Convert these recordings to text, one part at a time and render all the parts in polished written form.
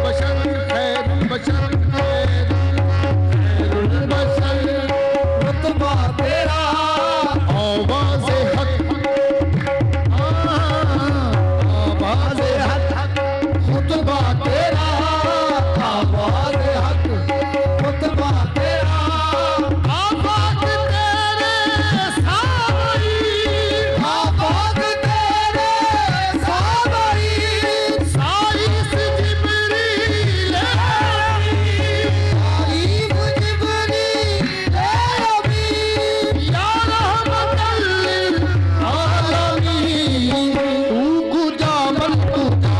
बशर खैरुल बशर तेरा, आवाज हक खुतबा तेरा, आवाज तेरे सावरी, आवाज तेरे सावरी, साइस जिब्रील साइस जिब्रील या रहमतल लिल आलमीन, तू गुजा मन गुजा,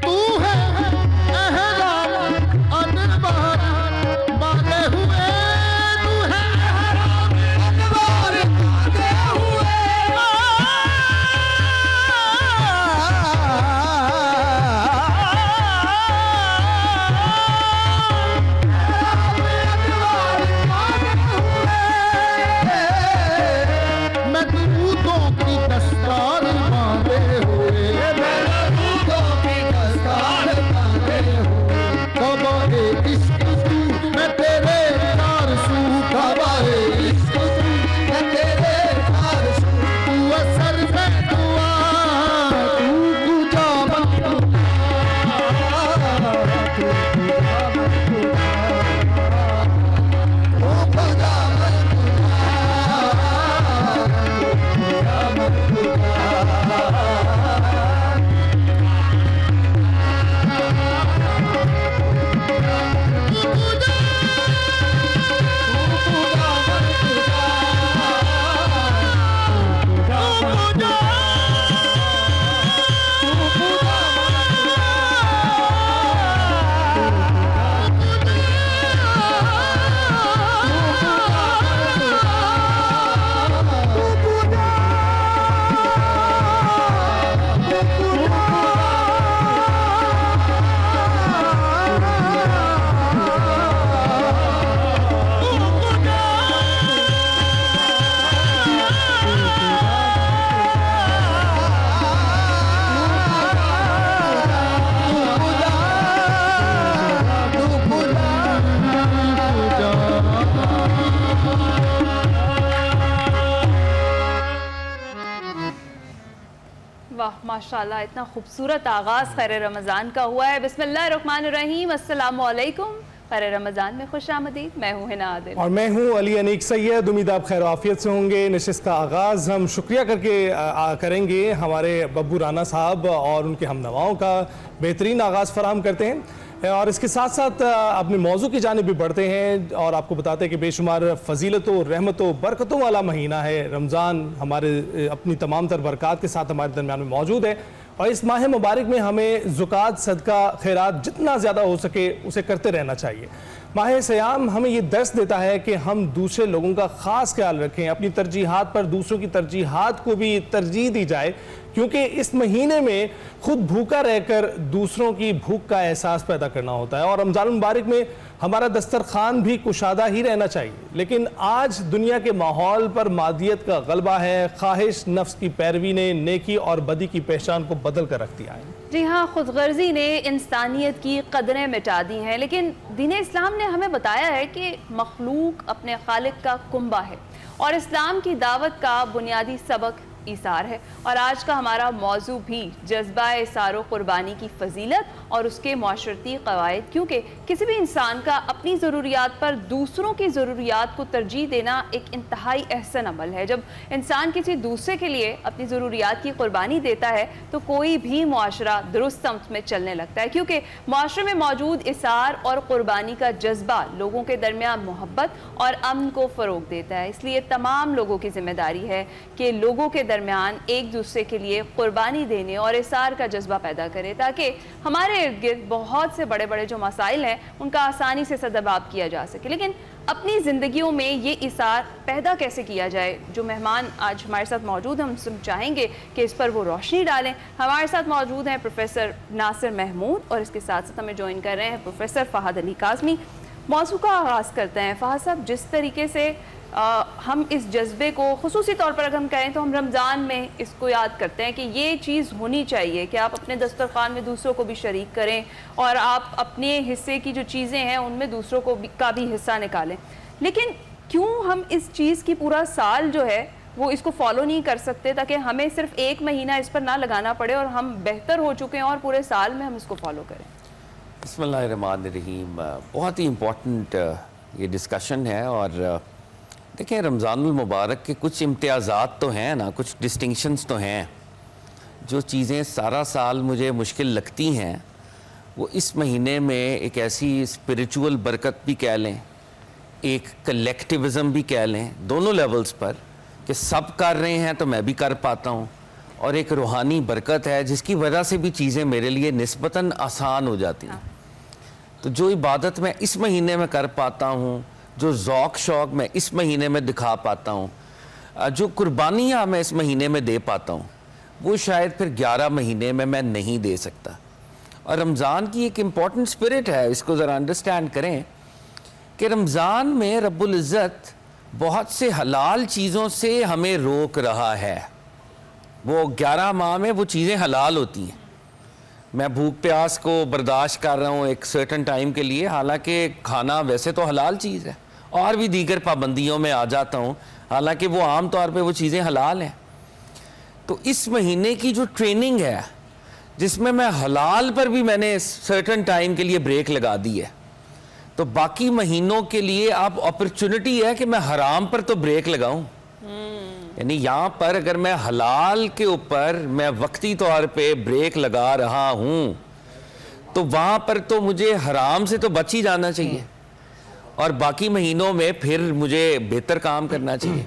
तू है मेहराब अनवार बांधे हुए, तू है मेहराब अनवार बांधे हुए, तू है मेहराब अनवार बांधे हुए, तू है मेहराब अनवार बांधे हुए, मैं दूधों की दस्तार बांधे हुए, मैं दूधों की दस्तार बांधे हुए, कबाए इश्क तू मैं तेरे प्यार सू, कबाए इश्क तू मैं तेरे प्यार सू, तू असर में दुआ, तू गुजा मन गुजा, तू गुजा मन गुजा, तू गुजा मन वाह माशाल्लाह, इतना खूबसूरत आगाज़ खैर रमज़ान का हुआ है। बिस्मिल्लाहिर्रहमानिर्रहीम, अस्सलामु अलैकुम। खैर रमज़ान में खुश आमदीद। मैं हूँ हिना आदिल और मैं हूँ अली अनीक सैयद। उम्मीद आप खैर आफियत से होंगे। नशिस्त का आगाज़ हम शुक्रिया करके करेंगे हमारे बब्बू राना साहब और उनके हमनवाओं का बेहतरीन आगाज़ फराहम करते हैं, और इसके साथ साथ अपने मौजू की जानिब भी बढ़ते हैं और आपको बताते हैं कि बेशुमार फ़जीलतों, रहमतों, बरकतों वाला महीना है रमज़ान। हमारे अपनी तमाम तर बरक़ात के साथ हमारे दरमियान में मौजूद है, और इस माह मुबारक में हमें ज़ुकात, सदका, खैरात जितना ज़्यादा हो सके उसे करते रहना चाहिए। माह सयाम हमें ये दर्स देता है कि हम दूसरे लोगों का ख़ास ख्याल रखें, अपनी तरजीहात पर दूसरों की तरजीहात को भी तरजीह दी जाए, क्योंकि इस महीने में खुद भूखा रहकर दूसरों की भूख का एहसास पैदा करना होता है। और रमज़ान मुबारक में हमारा दस्तरखान भी कुशादा ही रहना चाहिए, लेकिन आज दुनिया के माहौल पर मादियत का गलबा है। ख्वाहिश, नफ्स की पैरवी ने नेकी और बदी की पहचान को बदल कर रख दिया है। जी हाँ, खुदगर्जी ने इंसानियत की कदरें मिटा दी हैं, लेकिन दीन इस्लाम ने हमें बताया है कि मखलूक अपने खालिक का कुंबा है, और इस्लाम की दावत का बुनियादी सबक इसार है और आज का हमारा मौजू भी जज्बा इसार व क़ुरबानी की फजीलत और उसके माशरती क़वाइद, क्योंकि किसी भी इंसान का अपनी ज़रूरियात पर दूसरों की ज़रूरियात को तरजीह देना एक इंतहाई अहसन अमल है। जब इंसान किसी दूसरे के लिए अपनी ज़रूरियात की क़ुरबानी देता है तो कोई भी मुआशरा दुरुस्त समत में चलने लगता है, क्योंकि मुआशरे में मौजूद इसार और क़ुरबानी का जज्बा लोगों के दरमियान मोहब्बत और अमन को फ़रोग़ देता है। इसलिए तमाम लोगों की जिम्मेदारी है कि लोगों के दरमियान एक दूसरे के लिए क़ुरबानी देने और इसार का जज्बा पैदा करे, ताकि हमारे इर्द गिर्द बहुत से बड़े बड़े जो मसाइल हैं उनका आसानी से सद्जवाब किया जा सके। लेकिन अपनी ज़िंदगियों में ये इसार पैदा कैसे किया जाए, जो मेहमान आज हमारे साथ मौजूद हैं हम चाहेंगे कि इस पर वो रोशनी डालें। हमारे साथ मौजूद हैं प्रोफेसर नासिर महमूद और इसके साथ साथ हमें ज्वाइन कर रहे हैं प्रोफेसर फ़हद अली काज़मी। मौजू का आगाज़ करते हैं। फ़हद साहब, जिस तरीके से हम इस जज्बे को खुसूसी तौर पर अगर हम कहें तो हम रमज़ान में इसको याद करते हैं कि ये चीज़ होनी चाहिए कि आप अपने दस्तरखान में दूसरों को भी शरीक करें और आप अपने हिस्से की जो चीज़ें हैं उनमें दूसरों को का भी हिस्सा निकालें। लेकिन क्यों हम इस चीज़ की पूरा साल जो है वो इसको फॉलो नहीं कर सकते, ताकि हमें सिर्फ एक महीना इस पर ना लगाना पड़े और हम बेहतर हो चुके हैं और पूरे साल में हम इसको फॉलो करें? बिस्मिल्लाहिर्रहमानिर्रहीम। बहुत ही इम्पोर्टेंट ये डिस्कशन है। और देखिए, रमज़ानुल मुबारक के कुछ इम्तियाज़ात तो हैं ना, कुछ डिस्टिंक्शंस तो हैं। जो चीज़ें सारा साल मुझे मुश्किल लगती हैं वो इस महीने में एक ऐसी स्पिरिचुअल बरकत भी कह लें, एक कलेक्टिविज़म भी कह लें, दोनों लेवल्स पर, कि सब कर रहे हैं तो मैं भी कर पाता हूँ, और एक रूहानी बरकत है जिसकी वजह से भी चीज़ें मेरे लिए निस्बतन आसान हो जाती हैं। तो जो इबादत मैं इस महीने में कर पाता हूँ, जो ज़ौक़ शौक़ मैं इस महीने में दिखा पाता हूँ, जो कुर्बानियाँ मैं इस महीने में दे पाता हूँ, वो शायद फिर 11 महीने में मैं नहीं दे सकता। और रमज़ान की एक इम्पॉर्टेंट स्पिरिट है, इसको ज़रा अंडरस्टैंड करें कि रमज़ान में रब्बुल इज़्ज़त बहुत से हलाल चीज़ों से हमें रोक रहा है। वो 11 माह में वो चीज़ें हलाल होती हैं। मैं भूख प्यास को बर्दाश्त कर रहा हूँ एक सर्टन टाइम के लिए, हालांकि खाना वैसे तो हलाल चीज़ है, और भी दीगर पाबंदियों में आ जाता हूँ, हालांकि वो आम तौर पे वो चीज़ें हलाल हैं। तो इस महीने की जो ट्रेनिंग है, जिसमें मैं हलाल पर भी मैंने सर्टन टाइम के लिए ब्रेक लगा दी है, तो बाकी महीनों के लिए अब अपॉर्चुनिटी है कि मैं हराम पर तो ब्रेक लगाऊं। यानी यहाँ पर अगर मैं हलाल के ऊपर मैं वक्ती तौर पे ब्रेक लगा रहा हूँ, तो वहाँ पर तो मुझे हराम से तो बच ही जाना चाहिए, और बाकी महीनों में फिर मुझे बेहतर काम करना चाहिए।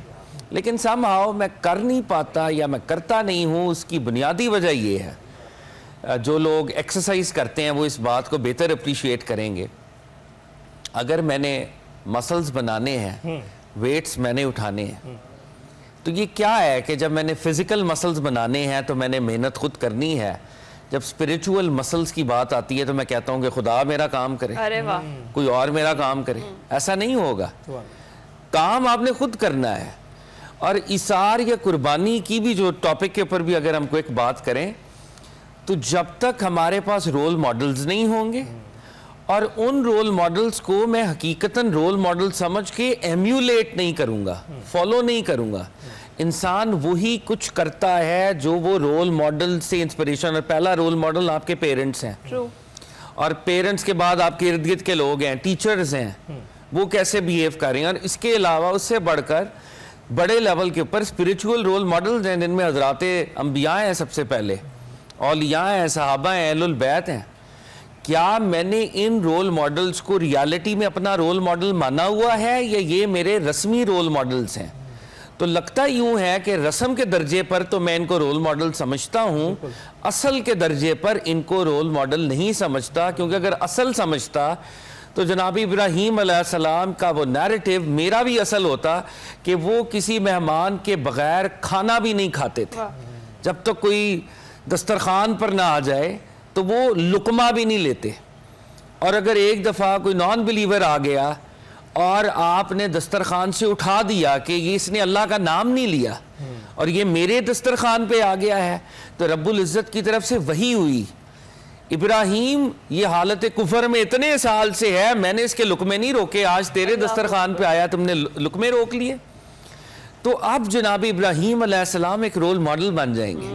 लेकिन समहाउ मैं कर नहीं पाता या मैं करता नहीं हूँ। उसकी बुनियादी वजह ये है, जो लोग एक्सरसाइज करते हैं वो इस बात को बेहतर अप्रिशिएट करेंगे। अगर मैंने मसल्स बनाने हैं, वेट्स मैंने उठाने हैं, तो ये क्या है कि जब मैंने फिज़िकल मसल्स बनाने हैं तो मैंने मेहनत खुद करनी है। जब स्पिरिचुअल मसल्स की बात आती है तो मैं कहता हूँ कि खुदा मेरा काम करे, अरे वाह, कोई और मेरा काम करे। ऐसा नहीं होगा, काम आपने खुद करना है। और इसार या कुर्बानी की भी जो टॉपिक के ऊपर भी अगर हमको एक बात करें, तो जब तक हमारे पास रोल मॉडल्स नहीं होंगे, और उन रोल मॉडल्स को मैं हकीकतन रोल मॉडल समझ के एम्यूलेट नहीं करूँगा, फॉलो नहीं करूँगा। इंसान वही कुछ करता है जो वो रोल मॉडल से इंस्पिरेशन, और पहला रोल मॉडल आपके पेरेंट्स हैं। True. और पेरेंट्स के बाद आपके इर्द गिर्द के लोग हैं, टीचर्स हैं, वो कैसे बिहेव कर रहे हैं। और इसके अलावा उससे बढ़कर बड़े लेवल के ऊपर स्पिरिचुअल रोल मॉडल्स हैं, जिनमें हज़राते अंबिया हैं, सबसे पहले औलिया हैं, सहाबा हैं, अहलुल बैत हैं। क्या मैंने इन रोल मॉडल्स को रियलिटी में अपना रोल मॉडल माना हुआ है, या ये मेरे रस्मी रोल मॉडल्स हैं? तो लगता यूं है कि रस्म के दर्जे पर तो मैं इनको रोल मॉडल समझता हूं, असल के दर्जे पर इनको रोल मॉडल नहीं समझता। क्योंकि अगर असल समझता तो जनाब इब्राहीम अलैहिस्सलाम का वो नैरेटिव मेरा भी असल होता कि वो किसी मेहमान के बगैर खाना भी नहीं खाते थे। जब तक तो कोई दस्तरखान पर ना आ जाए तो वो लुकमा भी नहीं लेते। और अगर एक दफ़ा कोई नॉन बिलीवर आ गया और आपने दस्तरखान से उठा दिया कि ये इसने अल्लाह का नाम नहीं लिया और ये मेरे दस्तरखान पे आ गया है, तो रब्बुल इज़्ज़त की तरफ से वही हुई, इब्राहीम ये हालत कुफर में इतने साल से है, मैंने इसके लुकमे नहीं रोके, आज तेरे दस्तरखान पे आया तुमने लुकमे रोक लिए। तो अब जनाब इब्राहीम अलैहिस्सलाम एक रोल मॉडल बन जाएंगे,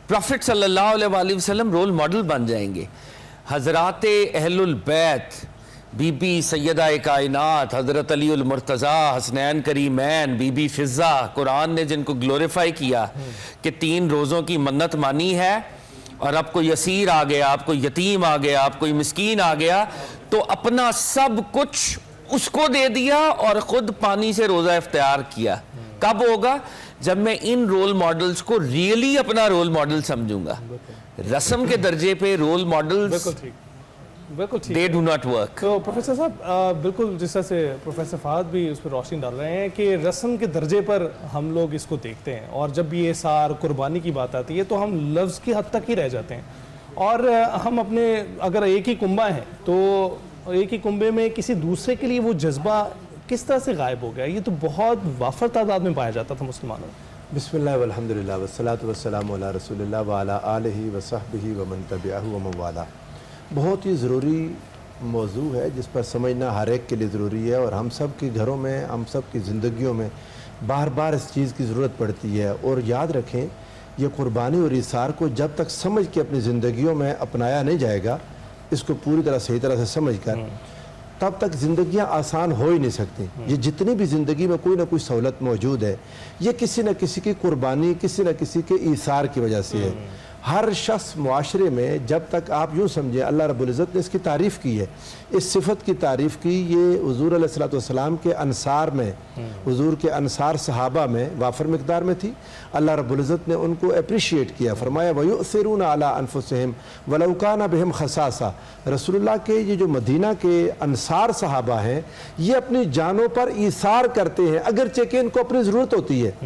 प्रॉफिट सल्लल्लाहु अलैहि वसल्लम रोल मॉडल बन जाएंगे। हज़रात अहलुल बैत, बीबी सैयदा कायनात हज़रत अली उल मुर्तज़ा, हसनैन करीमैन, बीबी फ़िज़्ज़ा, कुरान ने जिनको ग्लोरीफाई किया कि 3 रोज़ों की मन्नत मानी है और अब कोई असीर आ गया, अब कोई यतीम आ गया, अब कोई मिस्कीन आ गया, तो अपना सब कुछ उसको दे दिया और ख़ुद पानी से रोज़ा इफ्तियार किया। कब होगा? जब मैं इन रोल मॉडल्स को रियली अपना रोल मॉडल समझूंगा। रस्म के दर्जे पे रोल मॉडल्स बिल्कुल ठीक दे डू नॉट वर्क। तो प्रोफेसर साहब बिल्कुल जिस तरह से प्रोफेसर फहद भी उस पर रोशनी डाल रहे हैं कि रस्म के दर्जे पर हम लोग इसको देखते हैं और जब भी ये सार कुर्बानी की बात आती है तो हम लफ्ज़ की हद तक ही रह जाते हैं और हम अपने अगर एक ही कुंबा है तो एक ही कुंबे में किसी दूसरे के लिए वो जज्बा किस तरह से गायब हो गया। ये तो बहुत वाफर तादाद में पाया जाता था मुसलमानों में। बिस्मिल्लाह वल्हम्दुलिल्लाह वस्सलातु वस्सलामु अला रसूलिल्लाह व अला आलिहि व सहबिहि व मन तबिअहु व मन वाला। बहुत ही ज़रूरी मौजू है जिस पर समझना हर एक के लिए ज़रूरी है और हम सब के घरों में, हम सब की ज़िंदगियों में बार बार इस चीज़ की ज़रूरत पड़ती है। और याद रखें, ये कुर्बानी और इसार को जब तक समझ के अपनी ज़िंदगियों में अपनाया नहीं जाएगा, इसको पूरी तरह सही तरह से समझ कर, तब तक ज़िंदगियाँ आसान हो ही नहीं सकती। ये जितनी भी ज़िंदगी में कोई ना कोई सहूलत मौजूद है, ये किसी न किसी की कुर्बानी, किसी न किसी के ईसार की वजह से है। हर शख्स मुआशरे में, जब तक आप यूँ समझें, अल्लाह रब्बुल इज़्ज़त ने इसकी तारीफ़ की है, इस सिफत की तारीफ़ की। ये हुज़ूर अलैहिस्सलातु वस्सलाम के अंसार में, हुज़ूर के अंसार सहाबा में वाफर मिक़दार में थी। अल्लाह रब्बुल इज़्ज़त ने उनको अप्रिशिएट किया, फरमाया वयुसिरूना अला अनफुसिहिम वलौ काना बिहिम खसासा। रसूलुल्लाह के ये जो मदीना के अंसार सहाबा हैं, ये अपनी जानों पर ईसार करते हैं, अगरचे कि इनको अपनी ज़रूरत होती है।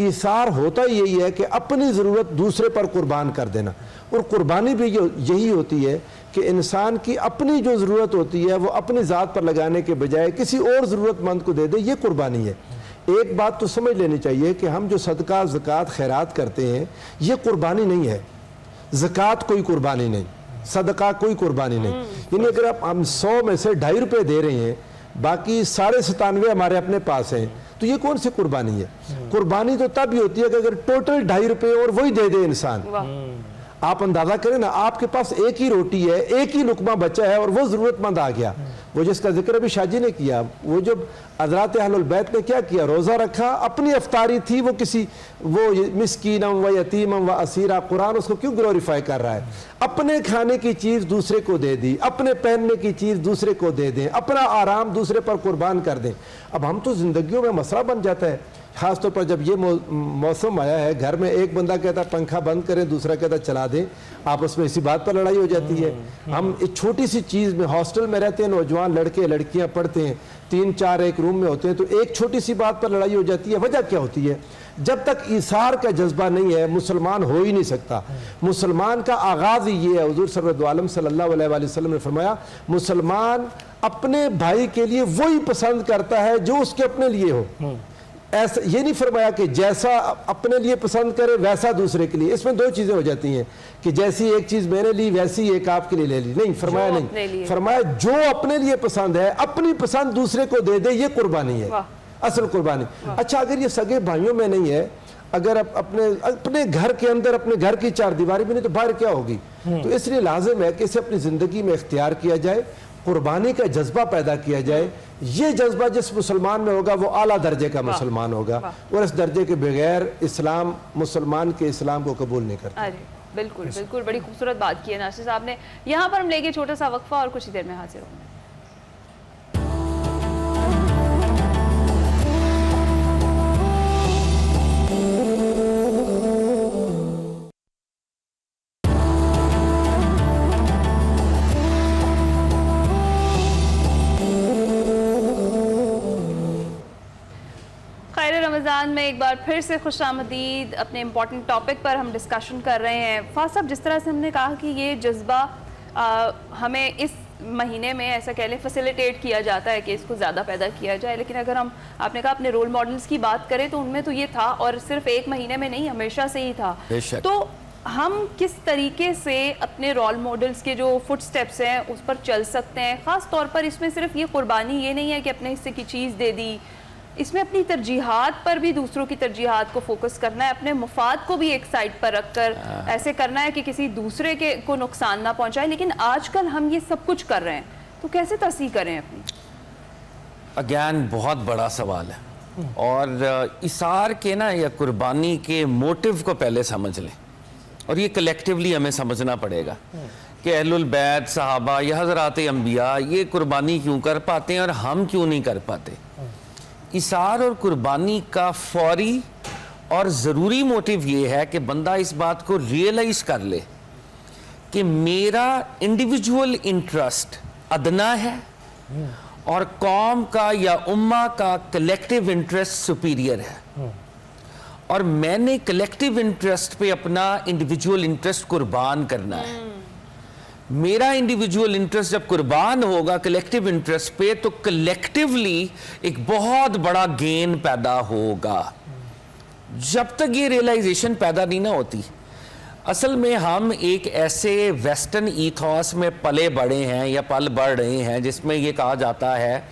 ईसार होता यही है कि अपनी ज़रूरत दूसरे पर कुर्बान कर देना, और कुर्बानी भी यही होती है कि इंसान की अपनी जो ज़रूरत होती है वो अपनी ज़ात पर लगाने के बजाय किसी और ज़रूरतमंद को दे दे, ये कुर्बानी है। एक बात तो समझ लेनी चाहिए कि हम जो सदका, ज़कात, खैरात करते हैं, ये कुर्बानी नहीं है। ज़कात कोई कुर्बानी नहीं, सदका कोई कुर्बानी नहीं। यानी अगर आप हम 100 में से 2.5 रुपये दे रहे हैं, बाकी 97.5 हमारे अपने पास हैं, तो ये कौन सी कुर्बानी है? कुर्बानी तो तब ही होती है कि अगर टोटल 2.5 रुपये और वही दे दे इंसान। आप अंदाजा करें ना, आपके पास एक ही रोटी है, एक ही लुकमा बचा है और वो ज़रूरतमंद आ गया, वो जिसका जिक्र अभी शाजी ने किया, वो जब हज़रात अहलुल बैत ने क्या किया, रोज़ा रखा, अपनी अफ्तारी थी, वो किसी वो मिस्कीनम व यतीमम व असीरा, कुरान उसको क्यों ग्लोरीफाई कर रहा है? अपने खाने की चीज़ दूसरे को दे दी, अपने पहनने की चीज़ दूसरे को दे दें, अपना आराम दूसरे पर कुर्बान कर दें। अब हम तो ज़िंदगियों में मसला बन जाता है, ख़ासतौर पर जब ये मौसम आया है, घर में एक बंदा कहता है पंखा बंद करें, दूसरा कहता चला दें, आपस में इसी बात पर लड़ाई हो जाती है। हम एक छोटी सी चीज़ में, हॉस्टल में रहते हैं, नौजवान लड़के लड़कियां पढ़ते हैं, 3-4 एक रूम में होते हैं, तो एक छोटी सी बात पर लड़ाई हो जाती है। वजह क्या होती है? जब तक ईसार का जज्बा नहीं है, मुसलमान हो ही नहीं सकता। मुसलमान का आगाज़ ही ये है, हुज़ूर सल्लल्लाहु अलैहि वसल्लम ने फरमाया, मुसलमान अपने भाई के लिए वही पसंद करता है जो उसके अपने लिए हो। ऐसा ये नहीं फरमाया कि जैसा अपने लिए पसंद करे वैसा दूसरे के लिए। इसमें 2 चीज़ें हो जाती हैं कि जैसी एक चीज़ मैंने ली वैसी एक आपके लिए ले ली। नहीं, फरमाया नहीं, फरमाया जो अपने लिए पसंद है, अपनी पसंद दूसरे को दे दे, ये कुर्बानी है, असल कुर्बानी। अच्छा, अगर ये सगे भाइयों में नहीं है, अगर अपने घर के अंदर, अपने घर की 4 दीवारी में नहीं, तो बाहर क्या होगी? तो इसलिए लाजिम है कि इसे अपनी ज़िंदगी में इख्तियार किया जाए, कुर्बानी का जज्बा पैदा किया जाए। ये जज्बा जिस मुसलमान में होगा वो आला दर्जे का मुसलमान होगा, और इस दर्जे के बगैर इस्लाम मुसलमान के इस्लाम को कबूल नहीं करता। अरे बिल्कुल बिल्कुल, बड़ी खूबसूरत बात की है नासिर साहब ने। यहाँ पर हम लेंगे छोटा सा वक्फा और कुछ ही देर में हाजिर होंगे। रमज़ान में एक बार फिर से खुशामदीद। अपने इम्पॉर्टेंट टॉपिक पर हम डिस्कशन कर रहे हैं। फाज साहब, जिस तरह से हमने कहा कि ये जज्बा हमें इस महीने में ऐसा कह लें फैसिलिटेट किया जाता है कि इसको ज़्यादा पैदा किया जाए, लेकिन अगर हम, आपने कहा अपने रोल मॉडल्स की बात करें तो उनमें तो ये था, और सिर्फ एक महीने में नहीं, हमेशा से ही था। तो हम किस तरीके से अपने रोल मॉडल्स के जो फुट स्टेप्स हैं उस पर चल सकते हैं? ख़ास तौर पर इसमें सिर्फ ये कुर्बानी ये नहीं है कि अपने हिस्से की चीज़ दे दी, इसमें अपनी तरजीहात पर भी, दूसरों की तरजीहात को फोकस करना है, अपने मफाद को भी एक साइड पर रखकर ऐसे करना है कि किसी दूसरे के को नुकसान ना पहुंचाए। लेकिन आजकल हम ये सब कुछ कर रहे हैं, तो कैसे तस्हीह करें अपनी? अगेन बहुत बड़ा सवाल है, और इसार के ना या कुर्बानी के मोटिव को पहले समझ लें, और ये कलेक्टिवली हमें समझना पड़ेगा कि अहलुल बैत, सहाबा या हज़रात अंबिया ये कुर्बानी क्यों कर पाते हैं और हम क्यों नहीं कर पाते। इसार और कुर्बानी का फौरी और ज़रूरी मोटिव ये है कि बंदा इस बात को रियलाइज़ कर ले कि मेरा इंडिविजुअल इंटरेस्ट अदना है और कौम का या उम्मा का कलेक्टिव इंटरेस्ट सुपीरियर है, और मैंने कलेक्टिव इंटरेस्ट पे अपना इंडिविजुअल इंटरेस्ट कुर्बान करना है। मेरा इंडिविजुअल इंटरेस्ट जब कुर्बान होगा कलेक्टिव इंटरेस्ट पे, तो कलेक्टिवली एक बहुत बड़ा गेन पैदा होगा। जब तक ये रियलाइजेशन पैदा नहीं ना होती, असल में हम एक ऐसे वेस्टर्न ईथॉस में पले बड़े हैं या पल बढ़ रहे हैं जिसमें ये कहा जाता है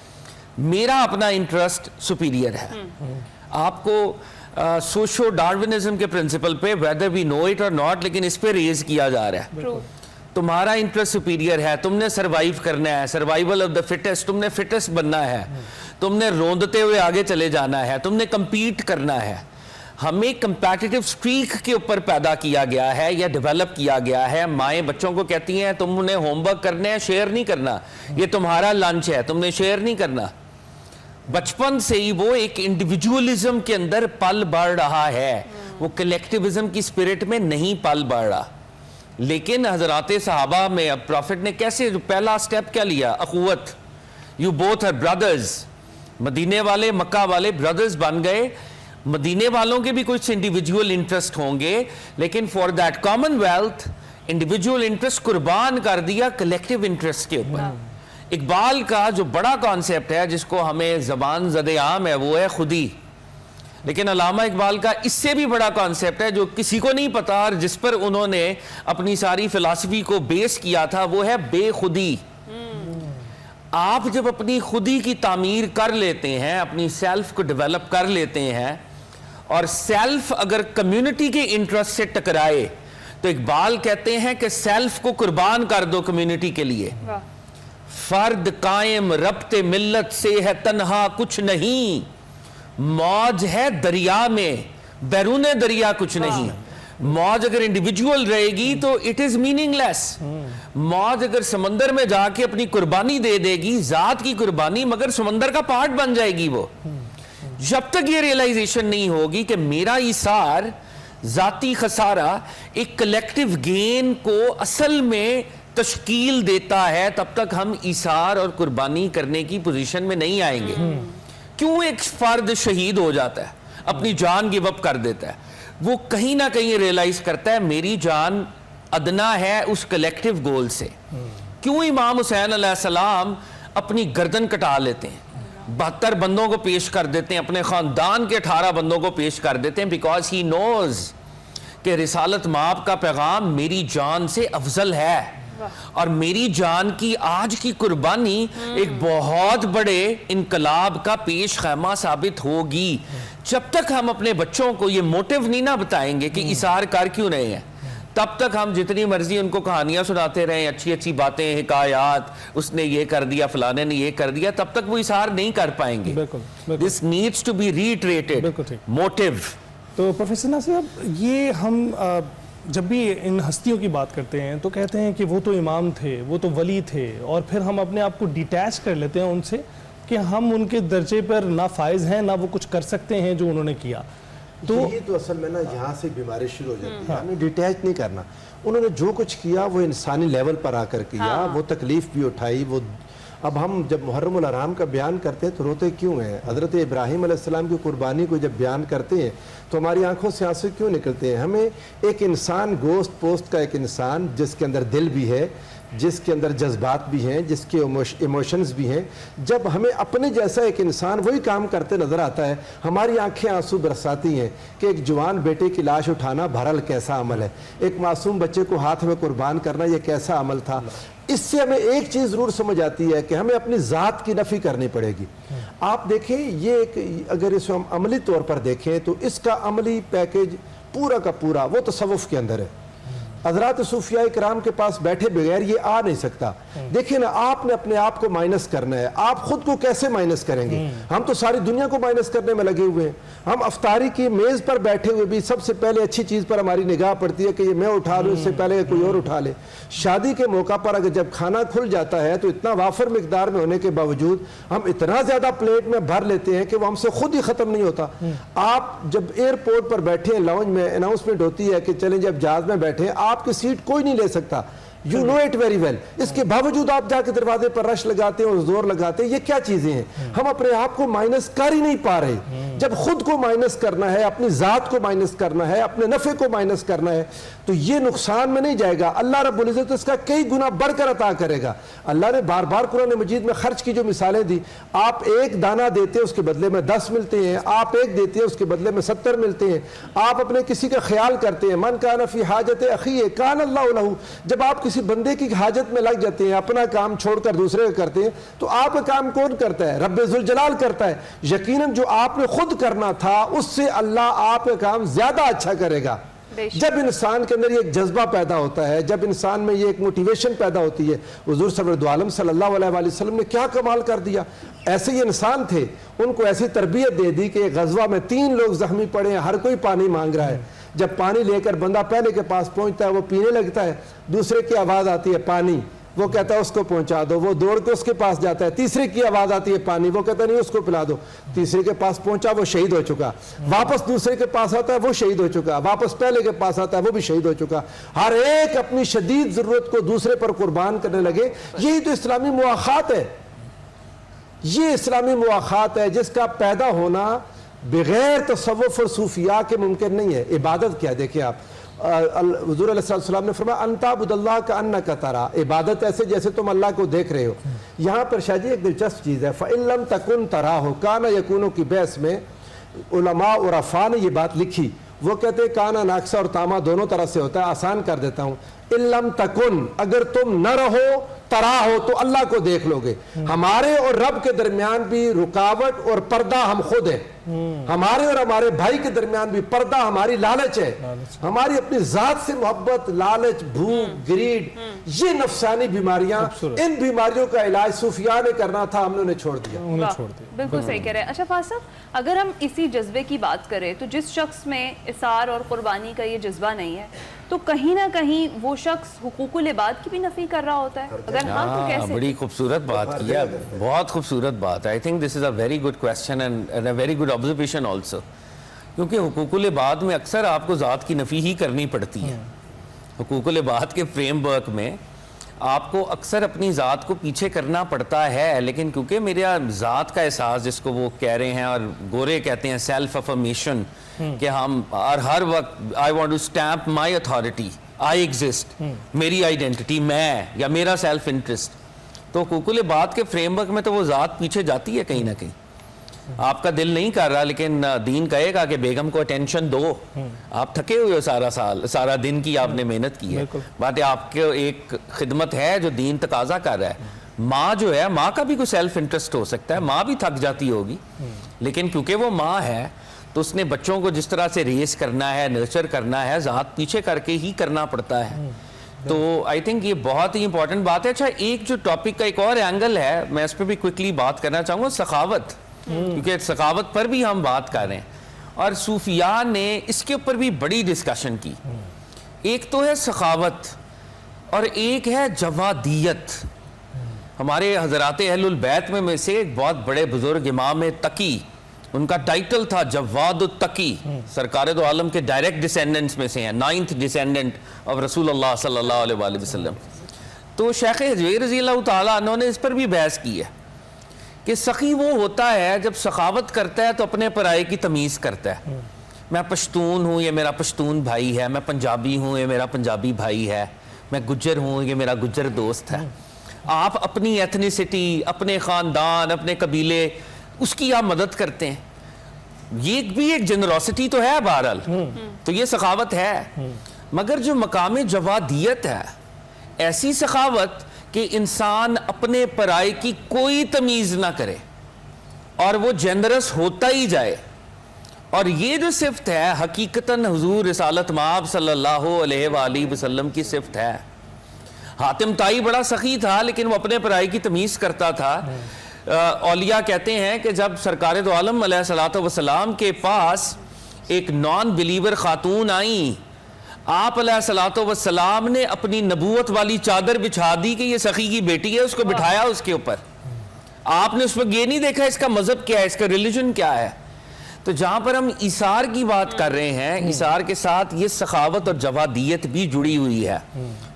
मेरा अपना इंटरेस्ट सुपीरियर है। आपको सोशो डार्विनिज्म के प्रिंसिपल पे, वेदर वी नो इट और नॉट, लेकिन इस पे रेज किया जा रहा है तुम्हारा इंटरेस्ट सुपीरियर है, तुमने सरवाइव करना है, सर्वाइवल ऑफ द फिटेस्ट, तुमने फिटेस्ट बनना है, तुमने रोंदते हुए आगे चले जाना है, तुमने कंपीट करना है। हमें कंपैटिटिव स्ट्रीक के ऊपर पैदा किया गया है या डेवलप किया गया है। माएँ बच्चों को कहती हैं तुमने होमवर्क करना है, शेयर नहीं करना, ये तुम्हारा लंच है, तुमने शेयर नहीं करना। बचपन से ही वो एक इंडिविजुअलिज्म के अंदर पल बढ़ रहा है, वो कलेक्टिविज्म की स्पिरिट में नहीं पल बढ़ रहा। लेकिन हजराते सहाबा में अब प्रॉफिट ने कैसे पहला स्टेप क्या लिया? अखुवत, यू बोथ आर ब्रदर्स। मदीने वाले मक्का वाले ब्रदर्स बन गए। मदीने वालों के भी कुछ इंडिविजुअल इंटरेस्ट होंगे, लेकिन for that Commonwealth individual interest कुर्बान कर दिया कलेक्टिव इंटरेस्ट के ऊपर। इकबाल का जो बड़ा कॉन्सेप्ट है जिसको हमें जबान ज़दे आम है वो है खुदी, लेकिन अल्लामा इकबाल का इससे भी बड़ा कॉन्सेप्ट है जो किसी को नहीं पता और जिस पर उन्होंने अपनी सारी फिलॉसफी को बेस किया था, वो है बेखुदी। आप जब अपनी खुदी की तामीर कर लेते हैं, अपनी सेल्फ को डेवलप कर लेते हैं, और सेल्फ अगर कम्युनिटी के इंटरेस्ट से टकराए तो इकबाल कहते हैं कि सेल्फ को कुर्बान कर दो कम्युनिटी के लिए। फर्द कायम रब्ते मिल्लत से है तन्हा कुछ नहीं, मौज है दरिया में बैरूने दरिया कुछ नहीं। मौज अगर इंडिविजुअल रहेगी तो इट इज मीनिंगलेस। मौज अगर समंदर में जाके अपनी कुर्बानी दे देगी, जात की कुर्बानी, मगर समंदर का पार्ट बन जाएगी वो। जब तक ये रियलाइजेशन नहीं होगी कि मेरा इसार जाती खसारा एक कलेक्टिव गेन को असल में तश्कील देता है, तब तक हम इसार और कुर्बानी करने की पोजीशन में नहीं आएंगे। क्यों एक फर्द शहीद हो जाता है, अपनी जान गिव अप कर देता है? वो कहीं ना कहीं रियलाइज करता है मेरी जान अदना है उस कलेक्टिव गोल से। क्यों इमाम हुसैन अलैहिस्सलाम अपनी गर्दन कटा लेते हैं, 72 बंदों को पेश कर देते हैं, अपने खानदान के 18 बंदों को पेश कर देते हैं, बिकॉज ही नोज कि रिसालत माप का पैगाम मेरी जान से अफजल है, और मेरी जान की आज की कुर्बानी एक बहुत बड़े इनकलाब का पेश खैमा साबित होगी। जब तक हम अपने बच्चों को ये मोटिव नहीं ना बताएंगे कि इसार कर क्यों रहे हैं, तब तक हम जितनी मर्जी उनको कहानियां सुनाते रहें, अच्छी अच्छी बातें, हिकायात, उसने ये कर दिया, फलाने ने ये कर दिया, तब तक वो इसार नहीं कर पाएंगे। This needs to be reiterated motive. तो प्रोफेसर नासिर साहब, ये हम जब भी इन हस्तियों की बात करते हैं तो कहते हैं कि वो तो इमाम थे, वो तो वली थे, और फिर हम अपने आप को डिटैच कर लेते हैं उनसे कि हम उनके दर्जे पर ना फायज हैं, ना वो कुछ कर सकते हैं जो उन्होंने किया। तो ये तो असल में ना यहाँ से बीमारी शुरू हो जाती है। हमें डिटैच नहीं करना। उन्होंने जो कुछ किया वो इंसानी लेवल पर आकर किया, वो तकलीफ भी उठाई। वो अब हम जब मुहर्रम उल हराम का बयान करते हैं तो रोते क्यों हैं? हज़रत इब्राहीम अलैहिस्सलाम की कुर्बानी को जब बयान करते हैं तो हमारी आंखों से आंसू क्यों निकलते हैं? हमें एक इंसान, गोश्त पोस्ट का एक इंसान जिसके अंदर दिल भी है, जिसके अंदर जज्बात भी हैं, जिसके इमोशंस भी हैं, जब हमें अपने जैसा एक इंसान वही काम करते नज़र आता है, हमारी आंखें आंसू बरसाती हैं कि एक जवान बेटे की लाश उठाना भरल कैसा अमल है, एक मासूम बच्चे को हाथ में कुर्बान करना ये कैसा अमल था। इससे हमें एक चीज़ ज़रूर समझ आती है कि हमें अपनी ज़ात की नफ़ी करनी पड़ेगी। आप देखें, ये एक अगर इसको हम अमली तौर पर देखें तो इसका अमली पैकेज पूरा का पूरा वो तसव्वुफ़ के अंदर है। हज़रात सूफिया इकराम के पास बैठे बगैर ये आ नहीं सकता। देखिए ना, आपने अपने आप को माइनस करना है। आप खुद को कैसे माइनस करेंगे? हम तो सारी दुनिया को माइनस करने में लगे हुए हैं। हम अफ्तारी की मेज़ पर बैठे हुए भी सबसे पहले अच्छी चीज़ पर हमारी निगाह पड़ती है कि ये मैं उठा लूँ, इससे पहले कोई और उठा ले। शादी के मौका पर अगर जब खाना खुल जाता है तो इतना वाफर मिकदार में होने के बावजूद हम इतना ज़्यादा प्लेट में भर लेते हैं कि वो हमसे खुद ही ख़त्म नहीं होता। आप जब एयरपोर्ट पर बैठे हैं, लाउंज में अनाउंसमेंट होती है कि चलें जब जहाज़ में बैठे, आपकी सीट कोई नहीं ले सकता। You know it very well. इसके बावजूद आप जाके दरवाजे पर रश लगाते हैं और जोर लगाते हैं। ये क्या चीजें हैं? हम अपने आप को माइनस कर ही नहीं पा रहे। जब खुद को माइनस करना है, अपनी जात को माइनस करना है, अपने नफे को माइनस करना है, तो ये नुकसान में नहीं जाएगा। अल्लाह रब्बुल इज्जत इसका कई गुना बढ़कर अता करेगा। अल्लाह ने बार बार कुरान मजीद में खर्च की जो मिसालें दी, आप एक दाना देते हैं उसके बदले में 10 मिलते हैं, आप एक देते हैं उसके बदले में 70 मिलते हैं। आप अपने किसी का ख्याल करते हैं, मन कान फी हाजत अखी कान अल्लाह लहू। जब आप किसी बंदे की हाजत में लग जाते हैं, अपना काम छोड़कर दूसरे का करते हैं, तो आपका काम कौन करता है? रब्बे जुल जलाल करता है। यकीनन जो आपने खुद करना था उससे अल्लाह आपका काम ज्यादा अच्छा करेगा। जब इंसान के अंदर ये एक जज्बा पैदा होता है, जब इंसान में ये एक मोटिवेशन पैदा होती है। हुजूर सल्लल्लाहु अलैहि वसल्लम ने क्या कमाल कर दिया। ऐसे ही इंसान थे, उनको ऐसी तरबियत दे दी कि गजवा में 3 लोग जख्मी पड़े हैं, हर कोई पानी मांग रहा है। जब पानी लेकर बंदा पहले के पास पहुंचता है, वो पीने लगता है, दूसरे की आवाज़ आती है पानी, वो कहता है उसको पहुंचा दो, वो दौड़ के उसके पास जाता है। तीसरे की आवाज़ आती है पानी, वो कहता है नहीं उसको पिला दो। तीसरे के पास पहुंचा, वो शहीद हो चुका। वापस दूसरे के पास आता है, वो शहीद हो चुका। वापस पहले के पास आता है, वो भी शहीद हो चुका। हर एक अपनी शदीद ज़रूरत को दूसरे पर कुर्बान करने लगे। यही तो इस्लामी मुआखात है। ये इस्लामी मुआखात है जिसका पैदा होना बगैर तसव्वुफ़ और सूफिया के मुमकिन नहीं है। इबादत क्या है? देखिए आप, हुज़ूर अलैहिस्सलाम ने फरमाया अंताबुदल्लाह का अन्नका तरा, इबादत ऐसे जैसे तुम अल्लाह को देख रहे हो। यहाँ पर शायद एक दिलचस्प चीज़ है, फ़इल्लम तकुन तराहु काना यकूनु की बहस में उलमा और अफ़ा ने ये बात लिखी। वो कहते हैं काना नाक्सा और तामा दोनों तरह से होता है। आसान कर देता हूँ, इल्लम तकुन, अगर तुम न रहो, तरा हो तो अल्लाह को देख लोगे। हमारे और रब के दरमियान भी रुकावट और पर्दा हम खुद हैं। हमारे और हमारे भाई के दरमियान भी पर्दा हमारी लालच है। हमारी अपनी जात से मोहब्बत, लालच, भूख, ग्रीड, ये नफसानी बीमारियां, इन बीमारियों का इलाज सूफिया ने करना था, हमने उन्हें छोड़ दिया। बिल्कुल सही कह रहे हैं। अच्छा फाज़ साहब, अगर हम इसी जज्बे की बात करें तो जिस शख्स में इसार और कुर्बानी का ये जज्बा नहीं है, तो कहीं ना कहीं वो शख्स हुकूकुल इबाद की भी नफी कर रहा होता है। अगर हाँ तो कैसे? बड़ी खूबसूरत बात की है, बहुत खूबसूरत बात है। I think this is a very good question and a very good observation also, क्योंकि हुकूकुल इबाद में अक्सर आपको ज़ात की नफ़ी ही करनी पड़ती है। हुकूकुल इबाद के फ्रेमवर्क में आपको अक्सर अपनी ज़ात को पीछे करना पड़ता है, लेकिन क्योंकि मेरा ज़ात का एहसास, जिसको वो कह रहे हैं और गोरे कहते हैं सेल्फ अफर्मेशन, कि हम और हर वक्त I want to stamp my authority, I exist, मेरी आइडेंटिटी, मैं, या मेरा सेल्फ इंटरेस्ट। तो हुकूकुल इबाद के फ्रेमवर्क में तो वो ज़ात पीछे जाती है कहीं ना कहीं। आपका दिल नहीं कर रहा, लेकिन दीन कहेगा कि बेगम को अटेंशन दो। आप थके हुए हो, सारा दिन की आपने मेहनत की है, बात आपके एक खिदमत है जो दीन तकाजा कर रहा है। माँ जो है, माँ का भी कोई सेल्फ इंटरेस्ट हो सकता है, माँ भी थक जाती होगी, लेकिन क्योंकि वो माँ है तो उसने बच्चों को जिस तरह से रेस करना है, नर्चर करना है, ज़ात पीछे करके ही करना पड़ता है। तो आई थिंक ये बहुत ही इंपॉर्टेंट बात है। अच्छा, एक जो टॉपिक का एक और एंगल है, मैं इस पर भी क्विकली बात करना चाहूँगा, सखावत, क्योंकि सखावत पर भी हम बात कर रहे हैं और सूफिया ने इसके ऊपर भी बड़ी डिस्कशन की। एक तो है सखावत और एक है जवादियत। हमारे हजरात अहलुल बैत में से एक बहुत बड़े बुजुर्ग इमाम तकी, उनका टाइटल था जवाद तकी, सरकार दो आलम के डायरेक्ट डिसेंडेंट्स में से हैं, 9th डिसेंडेंट ऑफ रसूलुल्लाह सल्लल्लाहु अलैहि वसल्लम। तो शेख हजवीर रज़ी अल्लाह तआला अन्हु ने इस पर भी बहस की है कि सखी वो होता है जब सखावत करता है तो अपने पराये की तमीज़ करता है। मैं पश्तून हूँ, ये मेरा पश्तून भाई है, मैं पंजाबी हूँ, ये मेरा पंजाबी भाई है, मैं गुज्जर हूँ, ये मेरा गुज्जर दोस्त है। आप अपनी एथनिसिटी, अपने ख़ानदान, अपने कबीले, उसकी आप मदद करते हैं। ये भी एक जनरोसिटी तो है बहरहाल, तो ये सखावत है। मगर जो मकाम जवादियत है, ऐसी सखावत कि इंसान अपने पराये की कोई तमीज़ ना करे और वो जेनरस होता ही जाए। और ये जो सिफ्त है हकीकतन हुजूर रिसालत माब सल्लल्लाहु अलैहि वसल्लम की सिफ्त है। हातिम ताई बड़ा सखी था लेकिन वो अपने पराये की तमीज़ करता था। औलिया कहते हैं कि जब सरकार दो आलम अलैहिस्सलातु वस्सलाम के पास एक नॉन बिलीवर खातून आई, आप अलैहिस्सलातु वस्सलाम ने अपनी नबूवत वाली चादर बिछा दी कि ये सखी की बेटी है, उसको बिठाया उसके ऊपर। आपने उस पर ये नहीं देखा इसका मजहब क्या है, इसका रिलीजन क्या है। तो जहां पर हम इसार की बात कर रहे हैं, इसार के साथ ये सखावत और जवादियत भी जुड़ी हुई है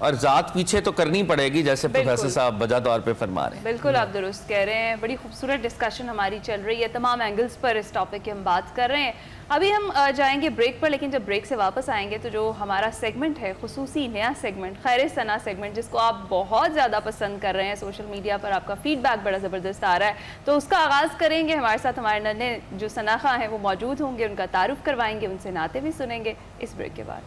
और जात पीछे तो करनी पड़ेगी, जैसे प्रोफेसर साहब बजा तौर पे फरमा रहे हैं। बिल्कुल आप दुरुस्त कह रहे हैं। बड़ी खूबसूरत डिस्कशन हमारी चल रही है, तमाम एंगल्स पर इस टॉपिक की हम बात कर रहे हैं। अभी हम जाएंगे ब्रेक पर, लेकिन जब ब्रेक से वापस आएंगे तो जो हमारा सेगमेंट है, खुसूसी नया सेगमेंट, खैर सना सेगमेंट, जिसको आप बहुत ज़्यादा पसंद कर रहे हैं, सोशल मीडिया पर आपका फीडबैक बड़ा ज़बरदस्त आ रहा है, तो उसका आगाज़ करेंगे। हमारे साथ हमारे नन्हे जो सनाखा हैं वो मौजूद होंगे, उनका तारुफ करवाएंगे, उनसे नाते भी सुनेंगे इस ब्रेक के बाद।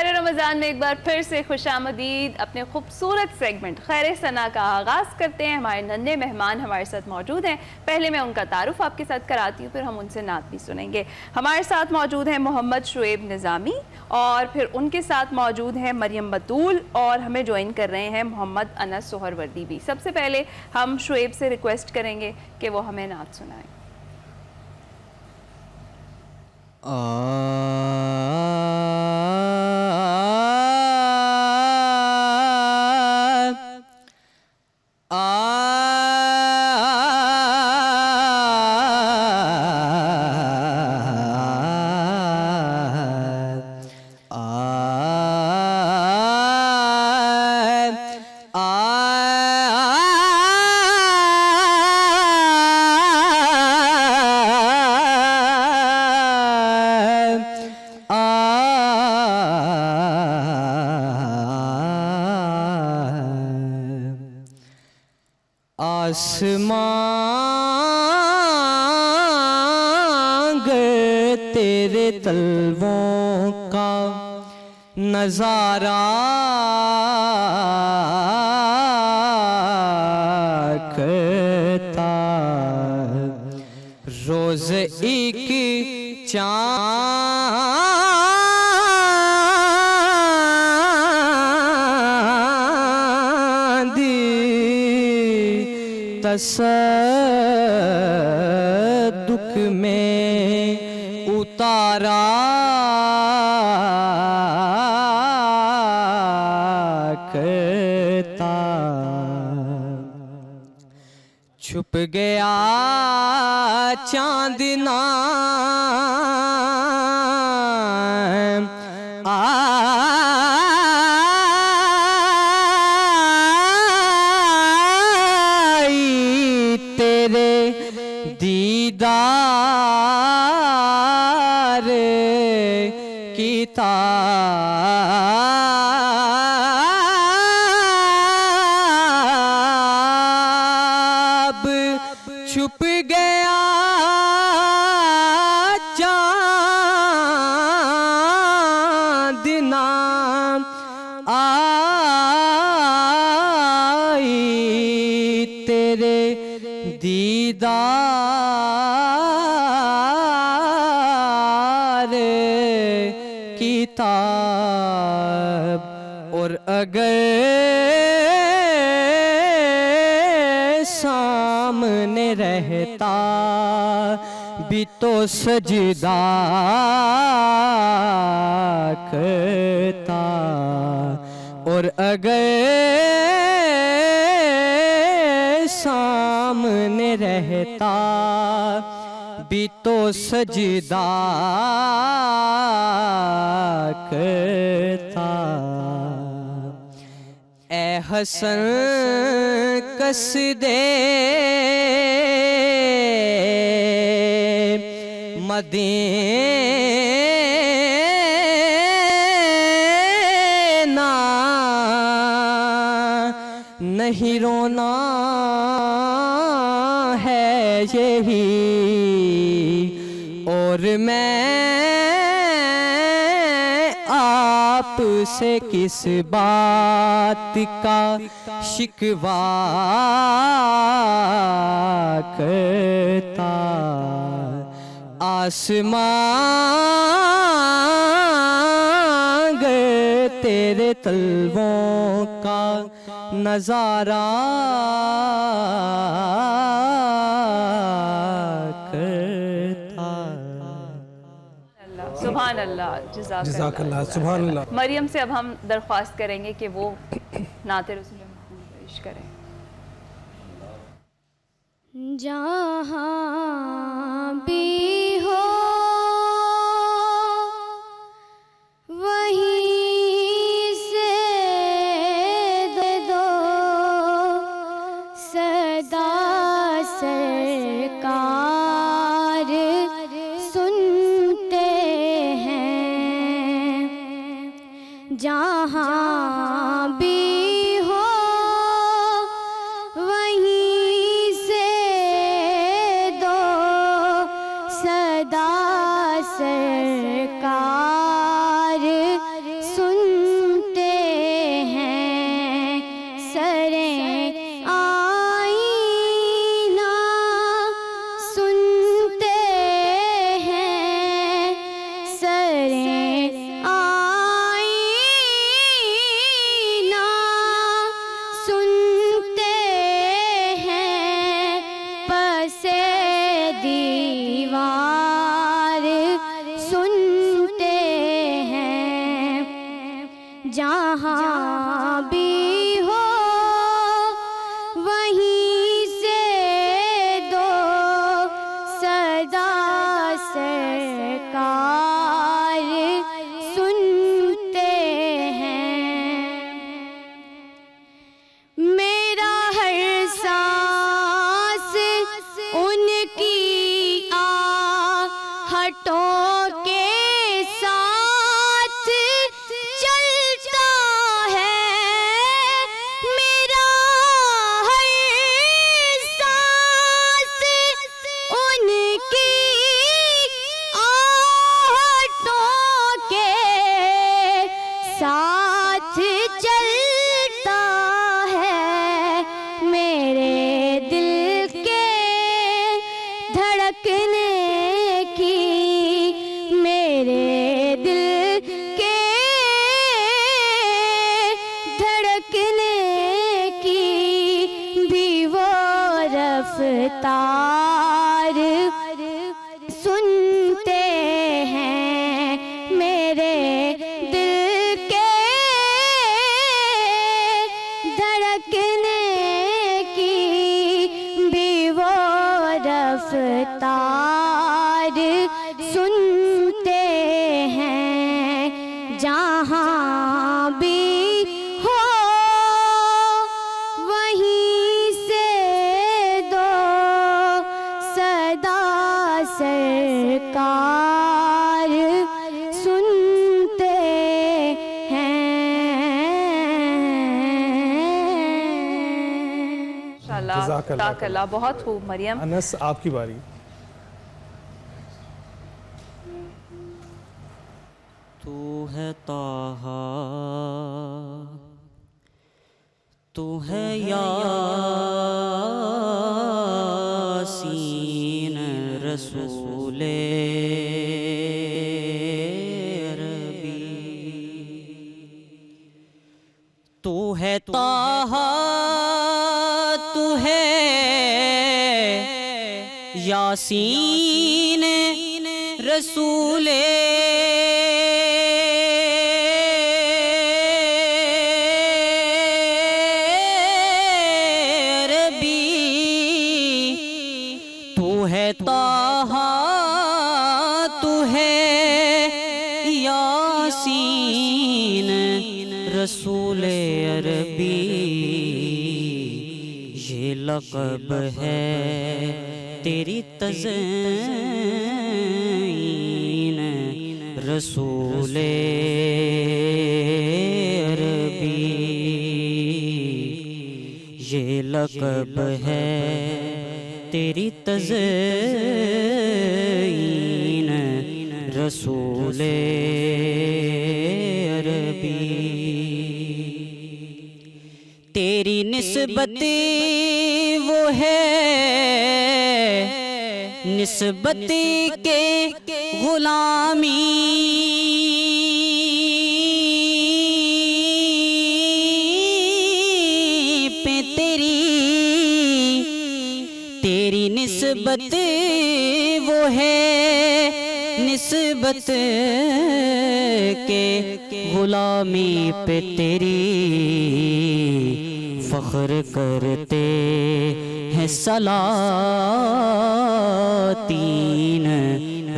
रमज़ान में एक बार फिर से खुशामदीद। अपने खूबसूरत सेगमेंट खैर सना का आगाज़ करते हैं। हमारे नन्हे मेहमान हमारे साथ मौजूद हैं। पहले मैं उनका तारुफ आपके साथ कराती हूँ, फिर हम उनसे नात भी सुनेंगे। हमारे साथ मौजूद हैं मोहम्मद शुएब निज़ामी, और फिर उनके साथ मौजूद हैं मरियम बतूल, और हमें ज्वाइन कर रहे हैं मोहम्मद अनस सोहरवर्दी भी। सबसे पहले हम शुएब से रिक्वेस्ट करेंगे कि वो हमें नात सुनाएं। आसमां तेरे तलवों का नजारा करता, रोज एक तसद्दुक में उतारा करता, छुप गया चांदना दीदार की ताब, छुप गया चांदना आई तेरे दीदार किताब, और अगर सामने रहता भी तो सजदा करता, और अगर सामने रहता भी तो सजदा करता। ए हसन कसदे मदीने है यही, और मैं आपसे किस बात का शिकवा करता। आसमां गए तेरे तलवों का नजारा करता। सुभान अल्लाह, जज़ाकल्लाह, सुभान अल्लाह। मरियम से अब हम दरख्वास्त करेंगे कि वो नाते रसूल महमूद पेश करें। जहाँ भी हो वहीं से दे दो सदा सरकार सुनते हैं। जहाँ भी हो वहीं से दो सदा सरकार सुनते हैं। सरें आईना सुनते हैं। सरें आईना सुनते हैं। पसे दीवार सुनते हैं। जहाँ भी हो वहीं से दो सदा सरकार सुनते हैं। मेरा हर सांस उनकी आहटों के साथ चलता है। मेरा हर सांस उनकी आहटों के साथ चलता है। मेरे दिल के धड़कने की, मेरे दिल के धड़कने की भी वो रफ्तार सुनते हैं। मेरे दिल के धड़कने की भी वो रफ्तार सुनते हैं। जहाँ भी हो वहीं से दो सदा सरकार सुनते हैं। इंशाअल्लाह, ताकल्लाह, बहुत खूब मरियम। अनस, आपकी बारी। तू है ताहा, तू है यासीन रसूले अरबी। तू है ताहा, तू है यासीन रसूले है ताहा, तू है यासीन रसूले अरबी। ये लक़ब है तेरी तज़ईन रसूले अरबी। ये लक़ब है तेरी तज़यीन रसूले अरबी। तेरी निस्बत वो है निस्बत के गुलामी, पे तेरी निस्बत वो है निस्बत के गुलामी पे तेरी फ़ख्र करते हैं सलातीन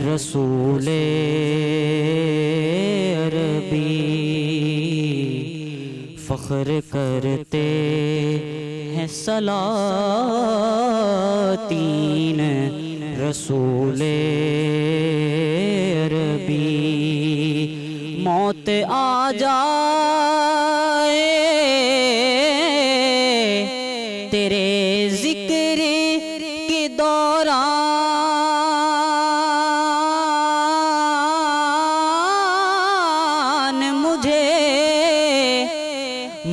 रसूले अरबी। फ़ख्र करते हैं सलातीन रसूले अरबी। मौत आ जाए तेरे ज़िक्र के दौरान मुझे,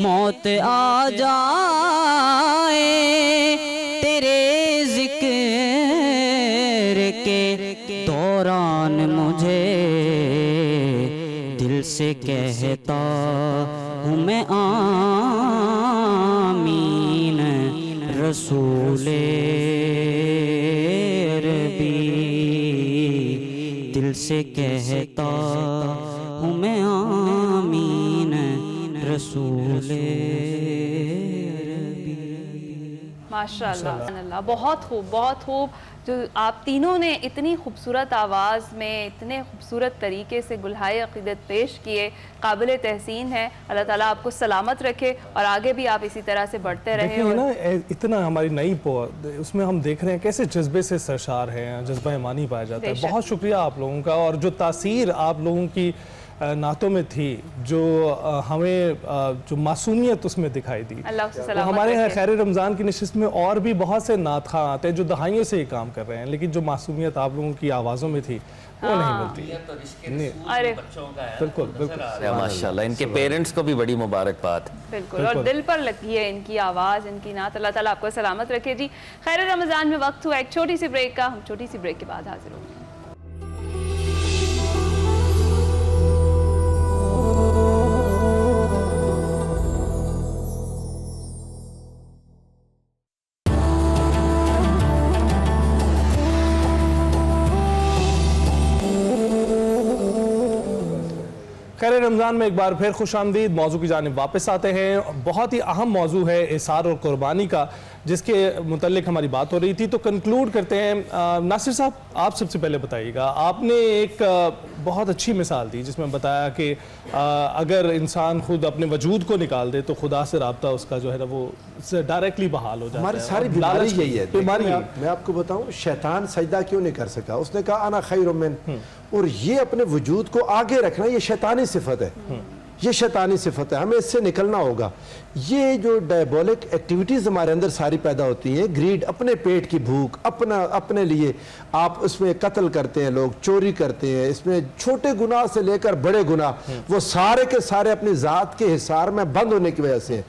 मौत आ जाए तेरे ज़िक्र के दौरान मुझे, दिल से कहता हूँ मैं आमीन रसूले अरबी। दिल से कहता हूँ मैं आमीन रसूले अरबी। माशाअल्लाह, अल्लाह, बहुत खूब, बहुत खूब। जो आप तीनों ने इतनी खूबसूरत आवाज़ में इतने खूबसूरत तरीके से गुलहाए अक़ीदत पेश किए, काबिल तहसीन है। अल्लाह ताला आपको सलामत रखे और आगे भी आप इसी तरह से बढ़ते रहें। देखिए ना, इतना हमारी नई उसमें हम देख रहे हैं कैसे जज्बे से सरशार हैं, जज्बा ईमानी पाया जाता है। बहुत शुक्रिया आप लोगों का, और जो तासीर आप लोगों की नातों में थी, जो हमें जो मासूमियत उसमें दिखाई दी। तो हमारे यहाँ खैर रमज़ान की नशिस्त में और भी बहुत से नात खां आते हैं जो दहाइयों से ये काम कर रहे हैं, लेकिन जो मासूमियत आप लोगों की आवाज़ों में थी वो नहीं मिलती। अरे बिल्कुल बिल्कुल, माशाल्लाह, इनके पेरेंट्स को भी बड़ी मुबारकबाद। बिल्कुल, और दिल पर लगी है इनकी आवाज़, इनकी नात। अल्लाह ताला आपको सलामत रखे जी। खैर रमज़ान में वक्त हुआ एक छोटी सी ब्रेक का। हम छोटी सी ब्रेक के बाद हाजिर होंगे। खैर रमज़ान में एक बार फिर खुशामदीद। मौजू की जानिब वापस आते हैं। बहुत ही अहम मौजू है इसार और कुर्बानी का, जिसके मुतल्लिक हमारी बात हो रही थी। तो कंक्लूड करते हैं। नासिर साहब, आप सबसे पहले बताइएगा। आपने एक बहुत अच्छी मिसाल दी जिसमें बताया कि अगर इंसान खुद अपने वजूद को निकाल दे तो खुदा से रब्ता उसका जो है ना वो डायरेक्टली बहाल हो जाता है। हमारी सारी बीमारी यही है। मैं आपको बताऊं, शैतान सजदा क्यों नहीं कर सका? उसने कहा अना खैरुम मिन, और ये अपने वजूद को आगे रखना ये शैतानी सिफत है। ये शैतानी सिफत है, हमें इससे निकलना होगा। ये जो डायबोलिक एक्टिविटीज़ हमारे अंदर सारी पैदा होती हैं, ग्रीड, अपने पेट की भूख, अपने लिए आप उसमें कत्ल करते हैं, लोग चोरी करते हैं, इसमें छोटे गुनाह से लेकर बड़े गुनाह, वो सारे के सारे अपनी ज़ात के हिसार में बंद होने की वजह से।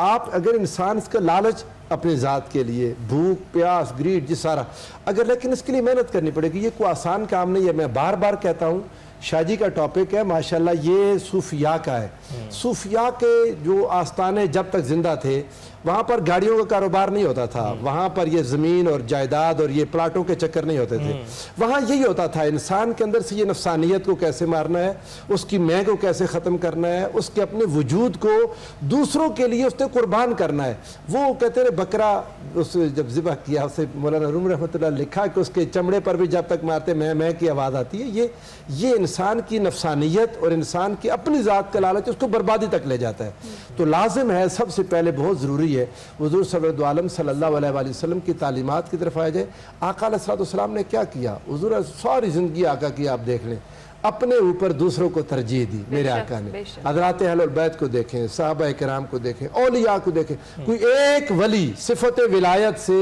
आप अगर इंसान इसका लालच अपनी ज़ात के लिए, भूख प्यास ग्रीड जी सारा, अगर, लेकिन इसके लिए मेहनत करनी पड़ेगी। ये कोई आसान काम नहीं है। मैं बार बार कहता हूँ, शादी का टॉपिक है माशाल्लाह, ये सूफिया का है। सूफिया के जो आस्थाने जब तक जिंदा थे वहाँ पर गाड़ियों का कारोबार नहीं होता था, वहाँ पर ये ज़मीन और जायदाद और ये प्लाटों के चक्कर नहीं होते थे। वहाँ यही होता था, इंसान के अंदर से ये नफसानियत को कैसे मारना है, उसकी मैं को कैसे ख़त्म करना है, उसके अपने वजूद को दूसरों के लिए उसने कुर्बान करना है। वो कहते हैं बकरा उस जब ज़िबह किया, उसे मौलाना रूम रहमतुल्लाह लिखा कि उसके चमड़े पर भी जब तक मारते मैं की आवाज़ आती है। ये इंसान की नफसानियत और इंसान की अपनी ज़ात का लालच उसको बर्बादी तक ले जाता है। तो लाजिम है, सबसे पहले बहुत ज़रूरी ज़रूरी है हुज़ूर सल्लल्लाहु अलैहि सल्लल्लाहु अलैहि वसल्लम की तालीमात की तरफ आया जाए। आका अलैहिस्सलाम ने क्या किया, हुज़ूर सारी ज़िंदगी आका की आप देख लें, अपने ऊपर दूसरों को तरजीह दी मेरे आका ने। हज़रात अहलुल बैत को देखें, सहाबा किराम को देखें, औलिया को देखें, कोई एक वली सिफत विलायत से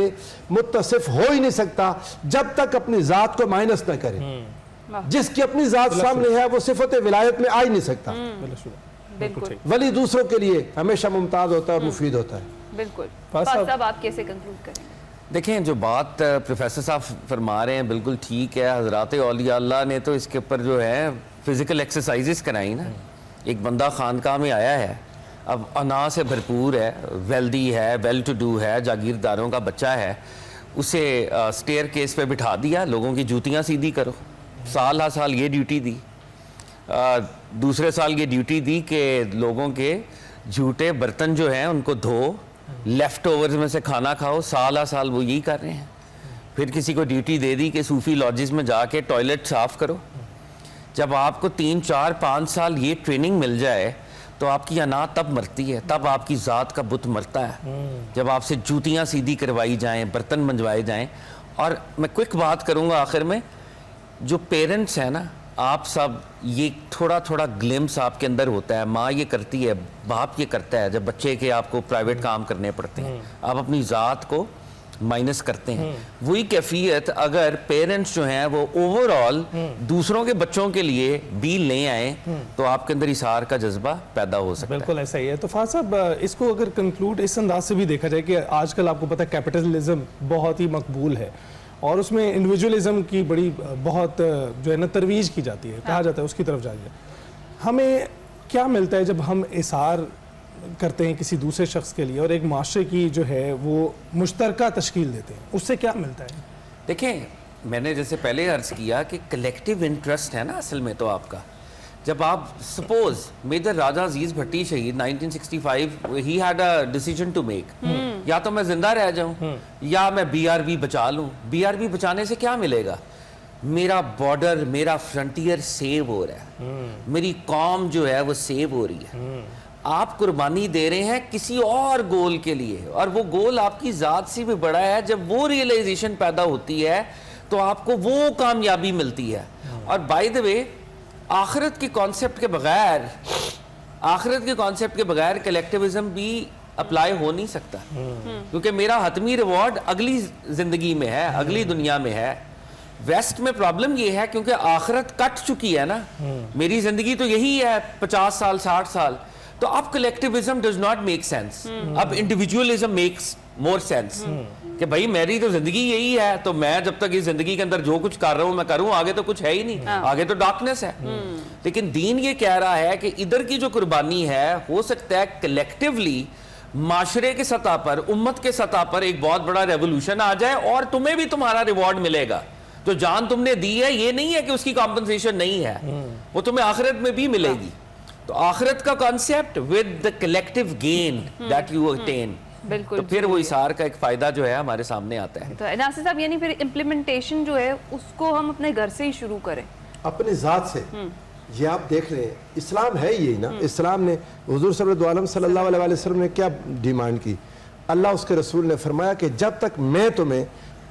मुत्तसिफ हो ही नहीं सकता जब तक अपनी ज़ात को माइनस न करे। जिसकी अपनी ज़ात सामने है वो सिफत विलायत में आ ही नहीं सकता। बिल्कुल वली दूसरों के लिए हमेशा मुमताज़ होता है और मुफीद होता है। बिल्कुल। साहब आप कैसे कंक्लूड करेंगे? देखें, जो बात प्रोफेसर साहब फरमा रहे हैं बिल्कुल ठीक है। हज़रात औलिया अल्लाह ने तो इसके ऊपर जो है फिज़िकल एक्सरसाइजेस कराई ना। एक बंदा खानकाह में आया है, अब अना से भरपूर है, वेल्दी है, वेल टू डू है, जागीरदारों का बच्चा है, उसे स्टेयर केस पे बिठा दिया, लोगों की जूतियाँ सीधी करो। साल हर साल ये ड्यूटी दी, दूसरे साल ये ड्यूटी दी कि लोगों के झूठे बर्तन जो हैं उनको धो, लेफ़्ट ओवर्स में से खाना खाओ। साल हर साल वो यही कर रहे हैं। फिर किसी को ड्यूटी दे दी कि सूफी लॉजेस में जाके टॉयलेट साफ़ करो। जब आपको 3, 4, 5 साल ये ट्रेनिंग मिल जाए तो आपकी अना तब मरती है, तब आपकी ज़ात का बुत मरता है। जब आपसे जूतियाँ सीधी करवाई जाएँ, बर्तन मंजवाए जाएँ। और मैं क्विक बात करूँगा आखिर में, जो पेरेंट्स हैं ना, आप सब ये थोड़ा थोड़ा ग्लिम्स आपके अंदर होता है। माँ ये करती है, बाप ये करता है, जब बच्चे के आपको प्राइवेट काम करने पड़ते हैं, आप अपनी ज़ात को माइनस करते हैं। वही कैफियत अगर पेरेंट्स जो हैं वो ओवरऑल दूसरों के बच्चों के लिए भी ले आए तो आपके अंदर इसार का जज्बा पैदा हो सकता है। बिल्कुल ऐसा ही है। तो फाज साहब, इसको अगर कंक्लूड इस अंदाज से भी देखा जाए कि आजकल आपको पता है कैपिटलिज्म बहुत ही मकबूल है और उसमें इंडिविजुअलिज्म की बड़ी बहुत जो है ना तरवीज की जाती है, कहा जाता है उसकी तरफ जाइए। हमें क्या मिलता है जब हम इसार करते हैं किसी दूसरे शख्स के लिए और एक माशरे की जो है वो मुश्तरका तश्कील देते हैं, उससे क्या मिलता है? देखें, मैंने जैसे पहले अर्ज़ किया कि कलेक्टिव इंटरेस्ट है ना असल में तो आपका। जब आप सपोज मेजर राजा अजीज भट्टी शहीद 1965, he had a decision to make, या तो मैं जिंदा रह जाऊं या मैं BRB बचा लूं। BRB बचाने से क्या मिलेगा? मेरा बॉर्डर, मेरा फ्रंटियर सेव हो रहा है, मेरी कौम जो है वो सेव हो रही है। आप कुर्बानी दे रहे हैं किसी और गोल के लिए, और वो गोल आपकी ज़ात से भी बड़ा है। जब वो रियलाइजेशन पैदा होती है तो आपको वो कामयाबी मिलती है। और बाय द वे, आखिरत के कॉन्सेप्ट के बगैर कलेक्टिविज्म भी अप्लाई हो नहीं सकता, क्योंकि मेरा हतमी रिवॉर्ड अगली जिंदगी में है, अगली दुनिया में है। वेस्ट में प्रॉब्लम ये है क्योंकि आखिरत कट चुकी है ना। मेरी जिंदगी तो यही है 50 साल 60 साल, तो अब collectivism does not make sense. अब इंडिविजुअलिज्म मेक्स मोर सेंस कि भाई मेरी तो जिंदगी यही है, तो मैं जब तक इस जिंदगी के अंदर जो कुछ कर रहा हूं मैं करूं, आगे तो कुछ है ही नहीं, आगे तो डार्कनेस है। लेकिन दीन ये कह रहा है कि इधर की जो कुर्बानी है, हो सकता है कलेक्टिवली माशरे के सतह पर, उम्मत के सतह पर एक बहुत बड़ा रेवोल्यूशन आ जाए और तुम्हें भी तुम्हारा रिवॉर्ड मिलेगा। जो जान तुमने दी है, ये नहीं है कि उसकी कॉम्पनसेशन नहीं है, वो तुम्हें आखिरत में भी मिलेगी। तो आखिरत का concept with the collective gain that you attain, बिल्कुल, तो फिर वो इसार का एक फायदा जो है हमारे सामने आता है। तो नासिर साहब, यानी फिर इम्प्लीमेंटेशन जो है उसको हम अपने घर से ही शुरू करें, अपनी ज़ात से। ये आप देख लें, इस्लाम है यही ना। इस्लाम ने, हुज़ूर सल्लल्लाहु अलैहि वसल्लम ने क्या डिमांड की? अल्लाह उसके रसूल ने फरमाया कि जब तक मैं तुम्हें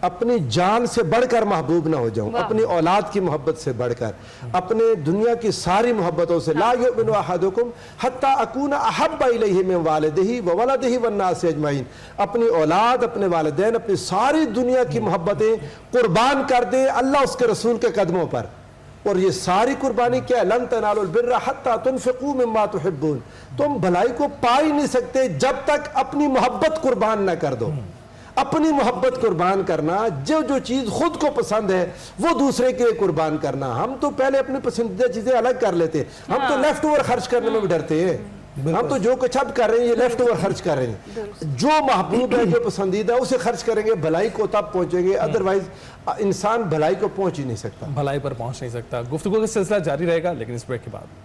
अपनी जान से बढ़कर महबूब ना हो जाऊं, अपनी औलाद की मोहब्बत से बढ़कर, अपने दुनिया की सारी मोहब्बतों से, ला युमिनु अहदुकुम हत्ता अकूना अहब्बा इलैहि मिन वालिदिही व वलदिही वन्नास अजमईन, अपनी औलाद, अपने वालिदैन, अपनी सारी दुनिया की मोहब्बतें कुर्बान कर दे अल्लाह उसके रसूल के कदमों पर। और ये सारी कुर्बानी क्या? लन तनालुल बिर्रा हत्ता तुनफिकू मिम्मा तुहिब्बून, तुम भलाई को पा ही नहीं सकते जब तक अपनी मोहब्बत कुर्बान ना कर दो। अपनी मोहब्बत कुर्बान करना, जो जो चीज खुद को पसंद है वो दूसरे के लिए कुर्बान करना। हम तो पहले अपनी पसंदीदा चीजें अलग कर लेते, हम तो लेफ्ट ओवर खर्च करने में भी डरते हैं। हम तो जो कुछ अब कर रहे हैं ये लेफ्ट ओवर खर्च कर रहे हैं। जो महबूब है, जो पसंदीदा, उसे खर्च करेंगे, भलाई को तब पहुंचेंगे, अदरवाइज इंसान भलाई को पहुंच ही नहीं सकता, भलाई पर पहुंच नहीं सकता। गुफ्तगू का सिलसिला जारी रहेगा, लेकिन इस ब्रेक के बाद।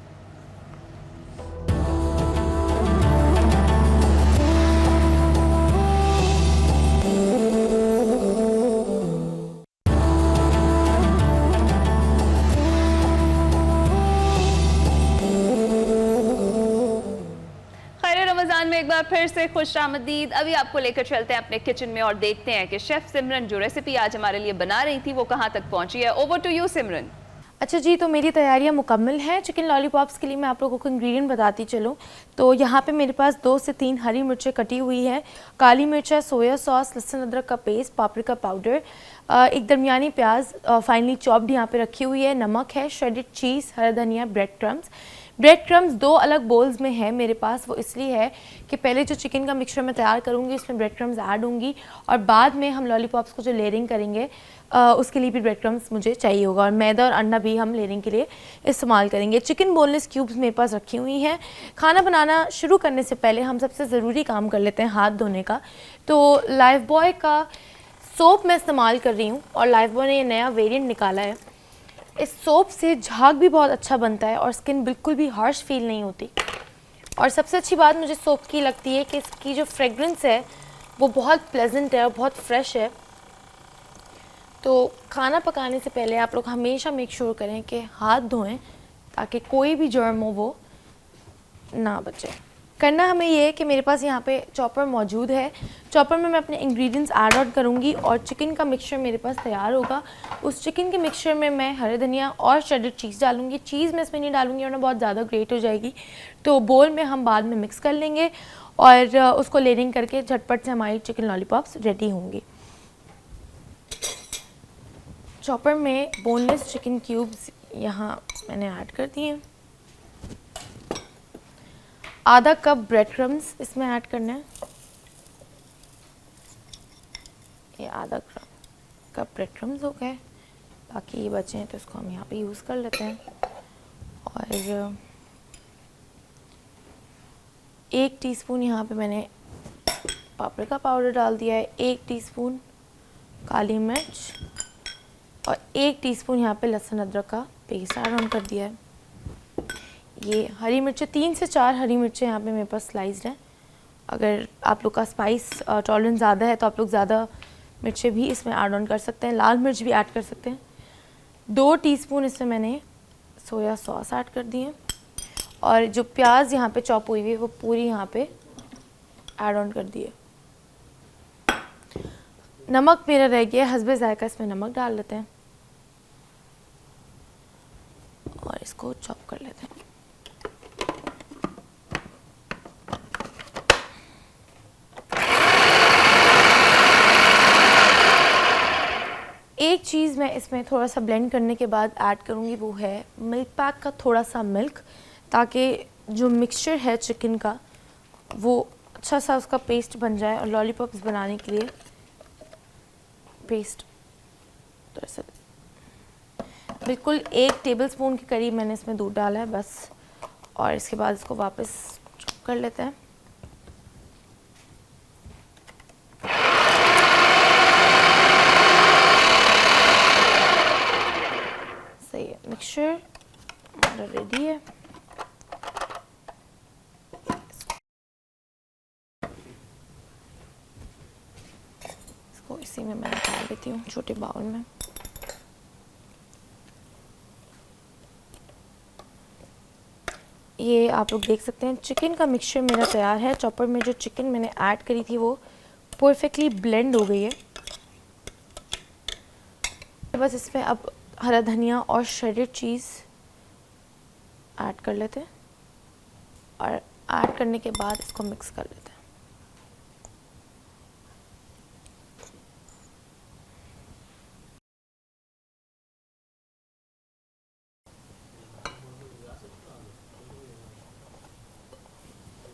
एक बार बार फिर से खुश आमदीद। अभी आपको लेकर चलते हैं अपने किचन में और देखते हैं कि शेफ सिमरन जो रेसिपी आज हमारे लिए बना रही थी वो कहाँ तक पहुंची है। ओवर टू यू सिमरन। अच्छा जी, तो मेरी तैयारियां मुकम्मल हैं। चिकन लॉलीपॉप्स के लिए मैं आप लोगों को इंग्रेडिएंट बताती चलूँ। तो यहाँ पे मेरे पास 2 से 3 हरी मिर्चें कटी हुई हैं, काली मिर्च है, सोया सॉस, लहसुन अदरक का पेस्ट, पापरिका पाउडर, एक दरमियानी प्याज फाइनली चॉप्ड यहाँ पे रखी हुई है, नमक है, श्रेडेड चीज़, हरा धनिया, ब्रेड क्रम्स। ब्रेड क्रम्स 2 अलग बोल्स में है मेरे पास। वो इसलिए है कि पहले जो चिकन का मिक्सचर मैं तैयार करूँगी उसमें ब्रेड क्रम्स ऐड होंगी और बाद में हम लॉलीपॉप्स को जो लेयरिंग करेंगे उसके लिए भी ब्रेड क्रम्स मुझे चाहिए होगा, और मैदा और अंडा भी हम लेयरिंग के लिए इस्तेमाल करेंगे। चिकन बोनलेस क्यूब्स मेरे पास रखी हुई हैं। खाना बनाना शुरू करने से पहले हम सबसे ज़रूरी काम कर लेते हैं हाथ धोने का। तो लाइफ बॉय का सोप मैं इस्तेमाल कर रही हूँ और लाइफ बॉय ने ये नया वेरिएंट निकाला है। इस सोप से झाग भी बहुत अच्छा बनता है और स्किन बिल्कुल भी हार्श फील नहीं होती। और सबसे अच्छी बात मुझे सोप की लगती है कि इसकी जो फ्रेगरेंस है वो बहुत प्लेजेंट है और बहुत फ्रेश है। तो खाना पकाने से पहले आप लोग हमेशा मेक श्योर करें कि हाथ धोएं ताकि कोई भी जर्म हो वो ना बचे। करना हमें ये है कि मेरे पास यहाँ पे चॉपर मौजूद है। चॉपर में मैं अपने इंग्रेडिएंट्स ऐड ऑन करूँगी और चिकन का मिक्सचर मेरे पास तैयार होगा। उस चिकन के मिक्सचर में मैं हरे धनिया और श्रेडेड चीज़ डालूँगी। चीज़ मैं इसमें नहीं डालूँगी वरना बहुत ज़्यादा ग्रेट हो जाएगी। तो बोल में हम बाद में मिक्स कर लेंगे और उसको लेयरिंग करके झटपट से हमारी चिकन लॉलीपॉप्स रेडी होंगी। चॉपर में बोनलेस चिकन क्यूब्स यहाँ मैंने ऐड कर दिए हैं। आधा कप ब्रेड क्रम्स इसमें ऐड करना है। ये आधा कप ब्रेड क्रम्स हो गए, बाकी ये बचे हैं तो इसको हम यहाँ पे यूज़ कर लेते हैं। और 1 टीस्पून यहाँ पे मैंने पापरिका पाउडर डाल दिया है, 1 टीस्पून काली मिर्च और 1 टीस्पून यहाँ पे लहसुन अदरक का पेस्ट ऐड ऑन कर दिया है। ये हरी मिर्चें 3 से 4 हरी मिर्चें यहाँ पे मेरे पास स्लाइस्ड हैं। अगर आप लोग का स्पाइस टॉलरेंस ज़्यादा है तो आप लोग ज़्यादा मिर्चें भी इसमें ऐड ऑन कर सकते हैं, लाल मिर्च भी ऐड कर सकते हैं। 2 टीस्पून इसमें मैंने सोया सॉस ऐड कर दिए और जो प्याज यहाँ पे चॉप हुई हुई है वो पूरी यहाँ पे ऐड ऑन कर दिए। नमक मेरा रह गया, हस्बे जायका इसमें नमक डाल लेते हैं और इसको चॉप कर लेते हैं। एक चीज़ मैं इसमें थोड़ा सा ब्लेंड करने के बाद ऐड करूँगी वो है मिल्क पैक का थोड़ा सा मिल्क, ताकि जो मिक्सचर है चिकन का वो अच्छा सा उसका पेस्ट बन जाए और लॉलीपॉप्स बनाने के लिए पेस्ट तो ऐसे बिल्कुल 1 टेबलस्पून के करीब मैंने इसमें दूध डाला है बस। और इसके बाद इसको वापस कर लेते हैं। सही है, मिक्सचर हमारा रेडी है। इसको इसी में मैं डाल देती हूँ छोटे बाउल में। ये आप लोग देख सकते हैं चिकन का मिक्सचर मेरा तैयार है। चॉपर में जो चिकन मैंने ऐड करी थी वो परफेक्टली ब्लेंड हो गई है। बस इसमें अब हरा धनिया और श्रेडेड चीज़ ऐड कर लेते हैं और ऐड करने के बाद इसको मिक्स कर लेते हैं।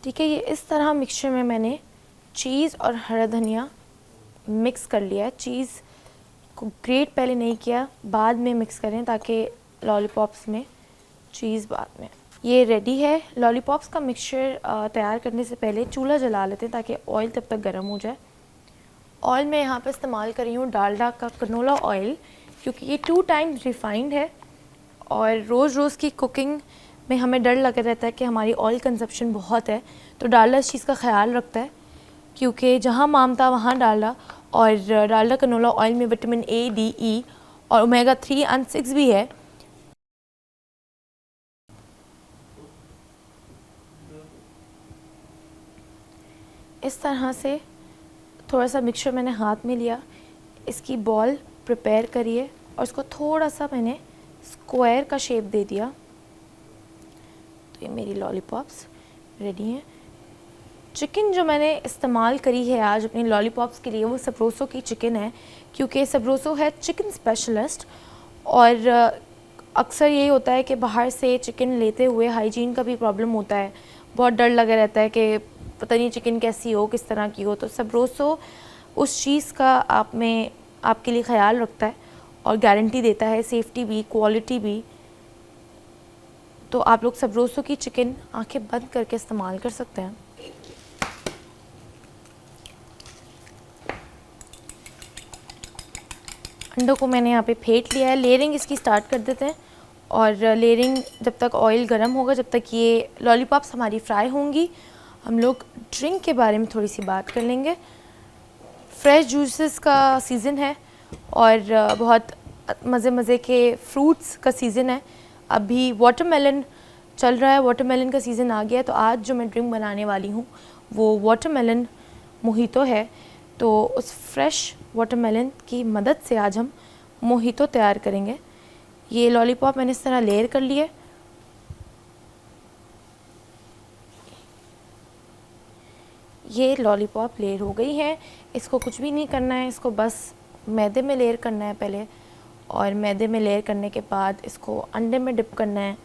ठीक है, ये इस तरह मिक्सचर में मैंने चीज़ और हरा धनिया मिक्स कर लिया है। चीज़ को ग्रेट पहले नहीं किया, बाद में मिक्स करें ताकि लॉलीपॉप्स में चीज़ बाद में। ये रेडी है। लॉलीपॉप्स का मिक्सचर तैयार करने से पहले चूल्हा जला लेते हैं ताकि ऑयल तब तक गर्म हो जाए। ऑयल मैं यहाँ पे इस्तेमाल कर रही हूँ डालडा का कनोला ऑयल, क्योंकि ये 2 टाइम्स रिफाइंड है और रोज़ रोज़ की कुकिंग में हमें डर लगा रहता है कि हमारी ऑयल कंजप्शन बहुत है, तो डालडा इस चीज़ का ख्याल रखता है क्योंकि जहाँ मामता वहाँ डालडा। और डालडा कनोला ऑयल में विटामिन A, D, E और ओमेगा 3 और 6 भी है। इस तरह से थोड़ा सा मिक्सचर मैंने हाथ में लिया, इसकी बॉल प्रिपेयर करिए और इसको थोड़ा सा मैंने स्क्वायर का शेप दे दिया। तो ये मेरी लॉलीपॉप्स रेडी हैं। चिकन जो मैंने इस्तेमाल करी है आज अपनी लॉलीपॉप्स के लिए वो सबरोसो की चिकन है, क्योंकि सबरोसो है चिकन स्पेशलिस्ट। और अक्सर यही होता है कि बाहर से चिकन लेते हुए हाइजीन का भी प्रॉब्लम होता है, बहुत डर लगा रहता है कि पता नहीं चिकन कैसी हो, किस तरह की हो। तो सबरोसो उस चीज़ का आपके लिए ख्याल रखता है और गारंटी देता है, सेफ्टी भी, क्वालिटी भी। तो आप लोग सबरोसो की चिकन आंखें बंद करके इस्तेमाल कर सकते हैं। अंडों को मैंने यहाँ पे फेंट लिया है। लेयरिंग इसकी स्टार्ट कर देते हैं और लेयरिंग जब तक ऑयल गर्म होगा, जब तक ये लॉलीपॉप्स हमारी फ्राई होंगी, हम लोग ड्रिंक के बारे में थोड़ी सी बात कर लेंगे। फ्रेश जूसेस का सीज़न है और बहुत मज़े के फ्रूट्स का सीज़न है। अभी वाटरमेलन चल रहा है, वाटरमेलन का सीज़न आ गया है। तो आज जो मैं ड्रिंक बनाने वाली हूँ वो वाटरमेलन मोहितो है। तो उस फ्रेश वाटरमेलन की मदद से आज हम मोहितो तैयार करेंगे। ये लॉलीपॉप मैंने इस तरह लेयर कर लिए। ये लॉलीपॉप लेयर हो गई है। इसको कुछ भी नहीं करना है, इसको बस मैदे में लेयर करना है पहले, और मैदे में लेयर करने के बाद इसको अंडे में डिप करना है,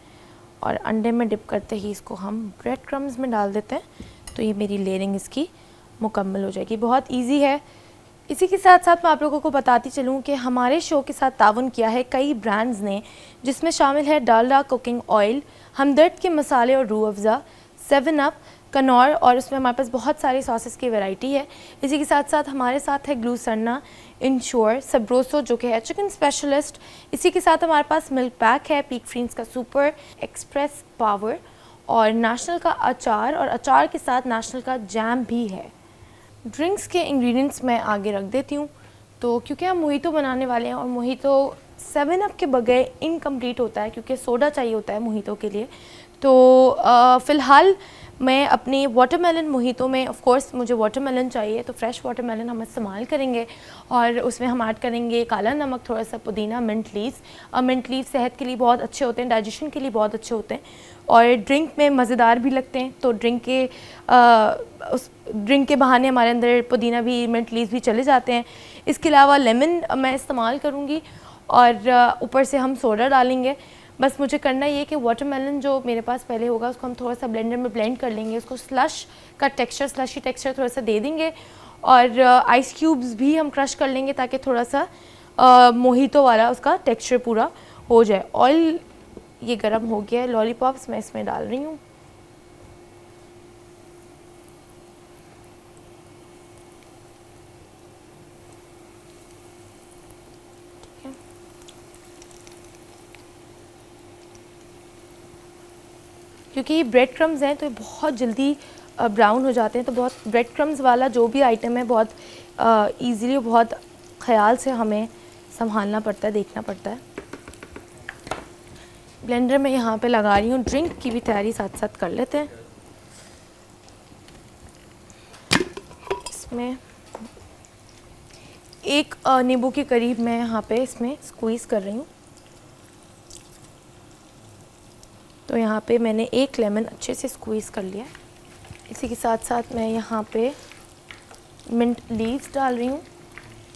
और अंडे में डिप करते ही इसको हम ब्रेड क्रम्स में डाल देते हैं। तो ये मेरी लेयरिंग इसकी मुकम्मल हो जाएगी। बहुत इजी है। इसी के साथ साथ मैं आप लोगों को बताती चलूँ कि हमारे शो के साथ ताउन किया है कई ब्रांड्स ने, जिसमें शामिल है डालडा कुकिंग ऑयल, हमदर्द के मसाले और रूह अफ़ज़ा, 7 अप, कनौर, और उसमें हमारे पास बहुत सारी सॉसेस की वैरायटी है। इसी के साथ साथ हमारे साथ है ग्लूसर्ना, इंश्योर, सबरोसो जो कि है चिकन स्पेशलिस्ट। इसी के साथ हमारे पास मिल्क पैक है, पीक फ्रींस का सुपर, एक्सप्रेस पावर, और नेशनल का अचार, और अचार के साथ नेशनल का जैम भी है। ड्रिंक्स के इंग्रेडिएंट्स मैं आगे रख देती हूँ। तो क्योंकि हम मोहितो बनाने वाले हैं और मोहितो 7 अप के बगैर इनकम्प्लीट होता है, क्योंकि सोडा चाहिए होता है मोहितो के लिए। तो फ़िलहाल मैं अपनी वाटरमेलन मोहितो में, ऑफ कोर्स मुझे वाटरमेलन चाहिए, तो फ्रेश वाटरमेलन हम इस्तेमाल करेंगे और उसमें हम ऐड करेंगे काला नमक, थोड़ा सा पुदीना, मिंट लीव्स। मिंट लीव्स सेहत के लिए बहुत अच्छे होते हैं, डाइजेशन के लिए बहुत अच्छे होते हैं और ड्रिंक में मज़ेदार भी लगते हैं। तो उस ड्रिंक के बहाने हमारे अंदर पुदीना भी, मिंट लीव्स भी चले जाते हैं। इसके अलावा लेमन मैं इस्तेमाल करूँगी और ऊपर से हम सोडा डालेंगे। बस मुझे करना ये कि वाटरमेलन जो मेरे पास पहले होगा उसको हम थोड़ा सा ब्लेंडर में ब्लेंड कर लेंगे, उसको स्लश का टेक्सचर, स्लशी टेक्सचर थोड़ा सा दे देंगे, और आइस क्यूब्स भी हम क्रश कर लेंगे ताकि थोड़ा सा मोहितो वाला उसका टेक्सचर पूरा हो जाए। ऑयल ये गर्म हो गया है, लॉलीपॉप्स मैं इसमें डाल रही हूँ। क्योंकि ये ब्रेड क्रम्स हैं तो ये बहुत जल्दी ब्राउन हो जाते हैं। तो बहुत ब्रेड क्रम्स वाला जो भी आइटम है बहुत ईज़िली, बहुत ख्याल से हमें संभालना पड़ता है, देखना पड़ता है। ब्लेंडर में यहाँ पे लगा रही हूँ। ड्रिंक की भी तैयारी साथ साथ कर लेते हैं। इसमें एक नींबू के करीब मैं यहाँ पे इसमें स्क्वीज़ कर रही हूँ। तो यहाँ पे मैंने एक लेमन अच्छे से स्क्वीज़ कर लिया है। इसी के साथ साथ मैं यहाँ पे मिंट लीव्स डाल रही हूँ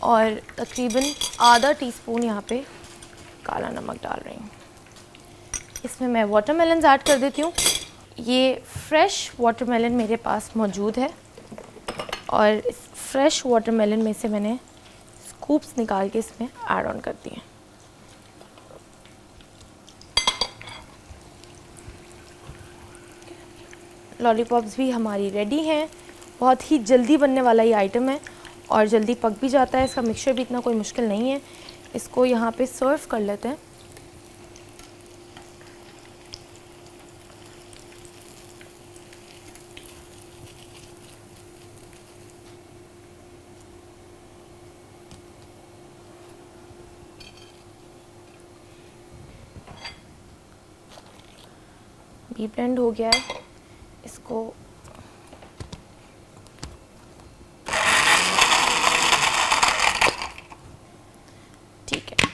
और तकरीबन आधा टीस्पून यहाँ पे काला नमक डाल रही हूँ। इसमें मैं वाटरमेलन ऐड कर देती हूँ। ये फ्रेश वाटरमेलन मेरे पास मौजूद है और इस फ्रेश वाटरमेलन में से मैंने स्कूप्स निकाल के इसमें ऐड ऑन कर दिए। लॉलीपॉप्स भी हमारी रेडी हैं। बहुत ही जल्दी बनने वाला ये आइटम है और जल्दी पक भी जाता है। इसका मिक्सचर भी इतना कोई मुश्किल नहीं है। इसको यहाँ पे सर्व कर लेते हैं। भी ब्लेंड हो गया है। इसको ठीक है।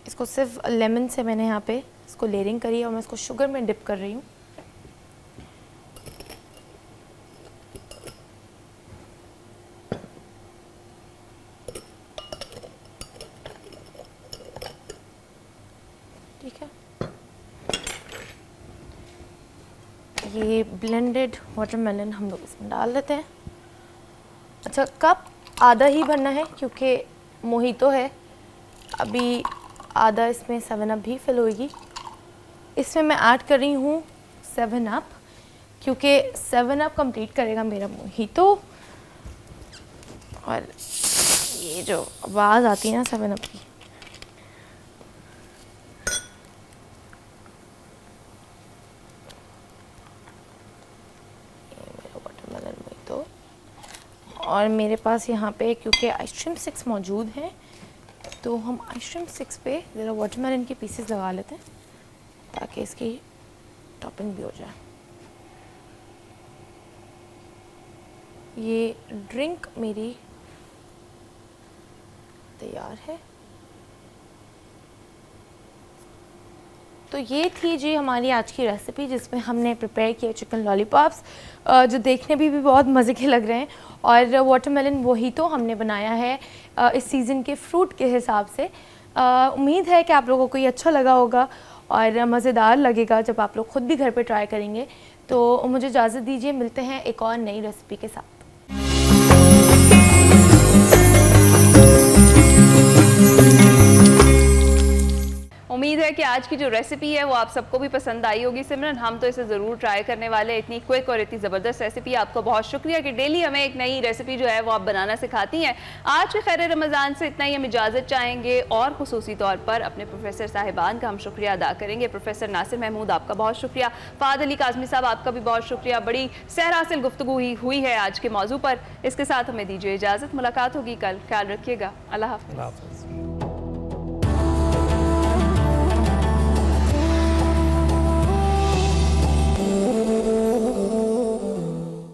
इसको सिर्फ लेमन से मैंने यहाँ पे इसको लेयरिंग करी है और मैं इसको शुगर में डिप कर रही हूँ। ठीक है, ये ब्लेंडेड वाटरमेलन हम लोग इसमें डाल देते हैं। अच्छा, कप आधा ही भरना है क्योंकि मोहितो है। अभी आधा इसमें 7 अप भी फिल होगी। इसमें मैं ऐड कर रही हूँ 7 अप क्योंकि 7 अप कंप्लीट करेगा मेरा मोहितो। और ये जो आवाज़ आती है ना 7 अप की, ये मेरा वाटरमेलन मोहितो। और मेरे पास यहाँ पे क्योंकि आइसक्रीम स्टिक्स मौजूद हैं तो हम आइसक्रीम स्टिक्स पे ज़रा वाटरमेलन के पीसेस लगा लेते हैं ताकि इसकी टॉपिंग भी हो जाए। ये ड्रिंक मेरी तैयार है। तो ये थी जी हमारी आज की रेसिपी जिसमें हमने प्रिपेयर किया चिकन लॉलीपॉप्स, जो देखने भी बहुत मज़े के लग रहे हैं। और वाटरमेलन मोहितो हमने बनाया है इस सीज़न के फ्रूट के हिसाब से। उम्मीद है कि आप लोगों को ये अच्छा लगा होगा और मज़ेदार लगेगा जब आप लोग ख़ुद भी घर पे ट्राई करेंगे। तो मुझे इजाज़त दीजिए, मिलते हैं एक और नई रेसिपी के साथ। उम्मीद है कि आज की जो रेसिपी है वो आप सबको भी पसंद आई होगी। सिमरन, हम तो इसे ज़रूर ट्राई करने वाले। इतनी क्विक और इतनी ज़बरदस्त रेसिपी, आपको बहुत शुक्रिया कि डेली हमें एक नई रेसिपी जो है वो आप बनाना सिखाती हैं। आज के खैर रमज़ान से इतना ही हम इजाज़त चाहेंगे और ख़ुसूसी तौर पर अपने प्रोफेसर साहिबान का हम शुक्रिया अदा करेंगे। प्रोफेसर नासिर महमूद, आपका बहुत शुक्रिया। फ़ाद अली काज़मी साहब, आपका भी बहुत शुक्रिया। बड़ी सहरासिल गुफ्तगू हुई है आज के मौजू पर। इसके साथ हमें दीजिए इजाज़त, मुलाकात होगी कल। ख्याल रखिएगा, अल्लाह हाफ़िज़।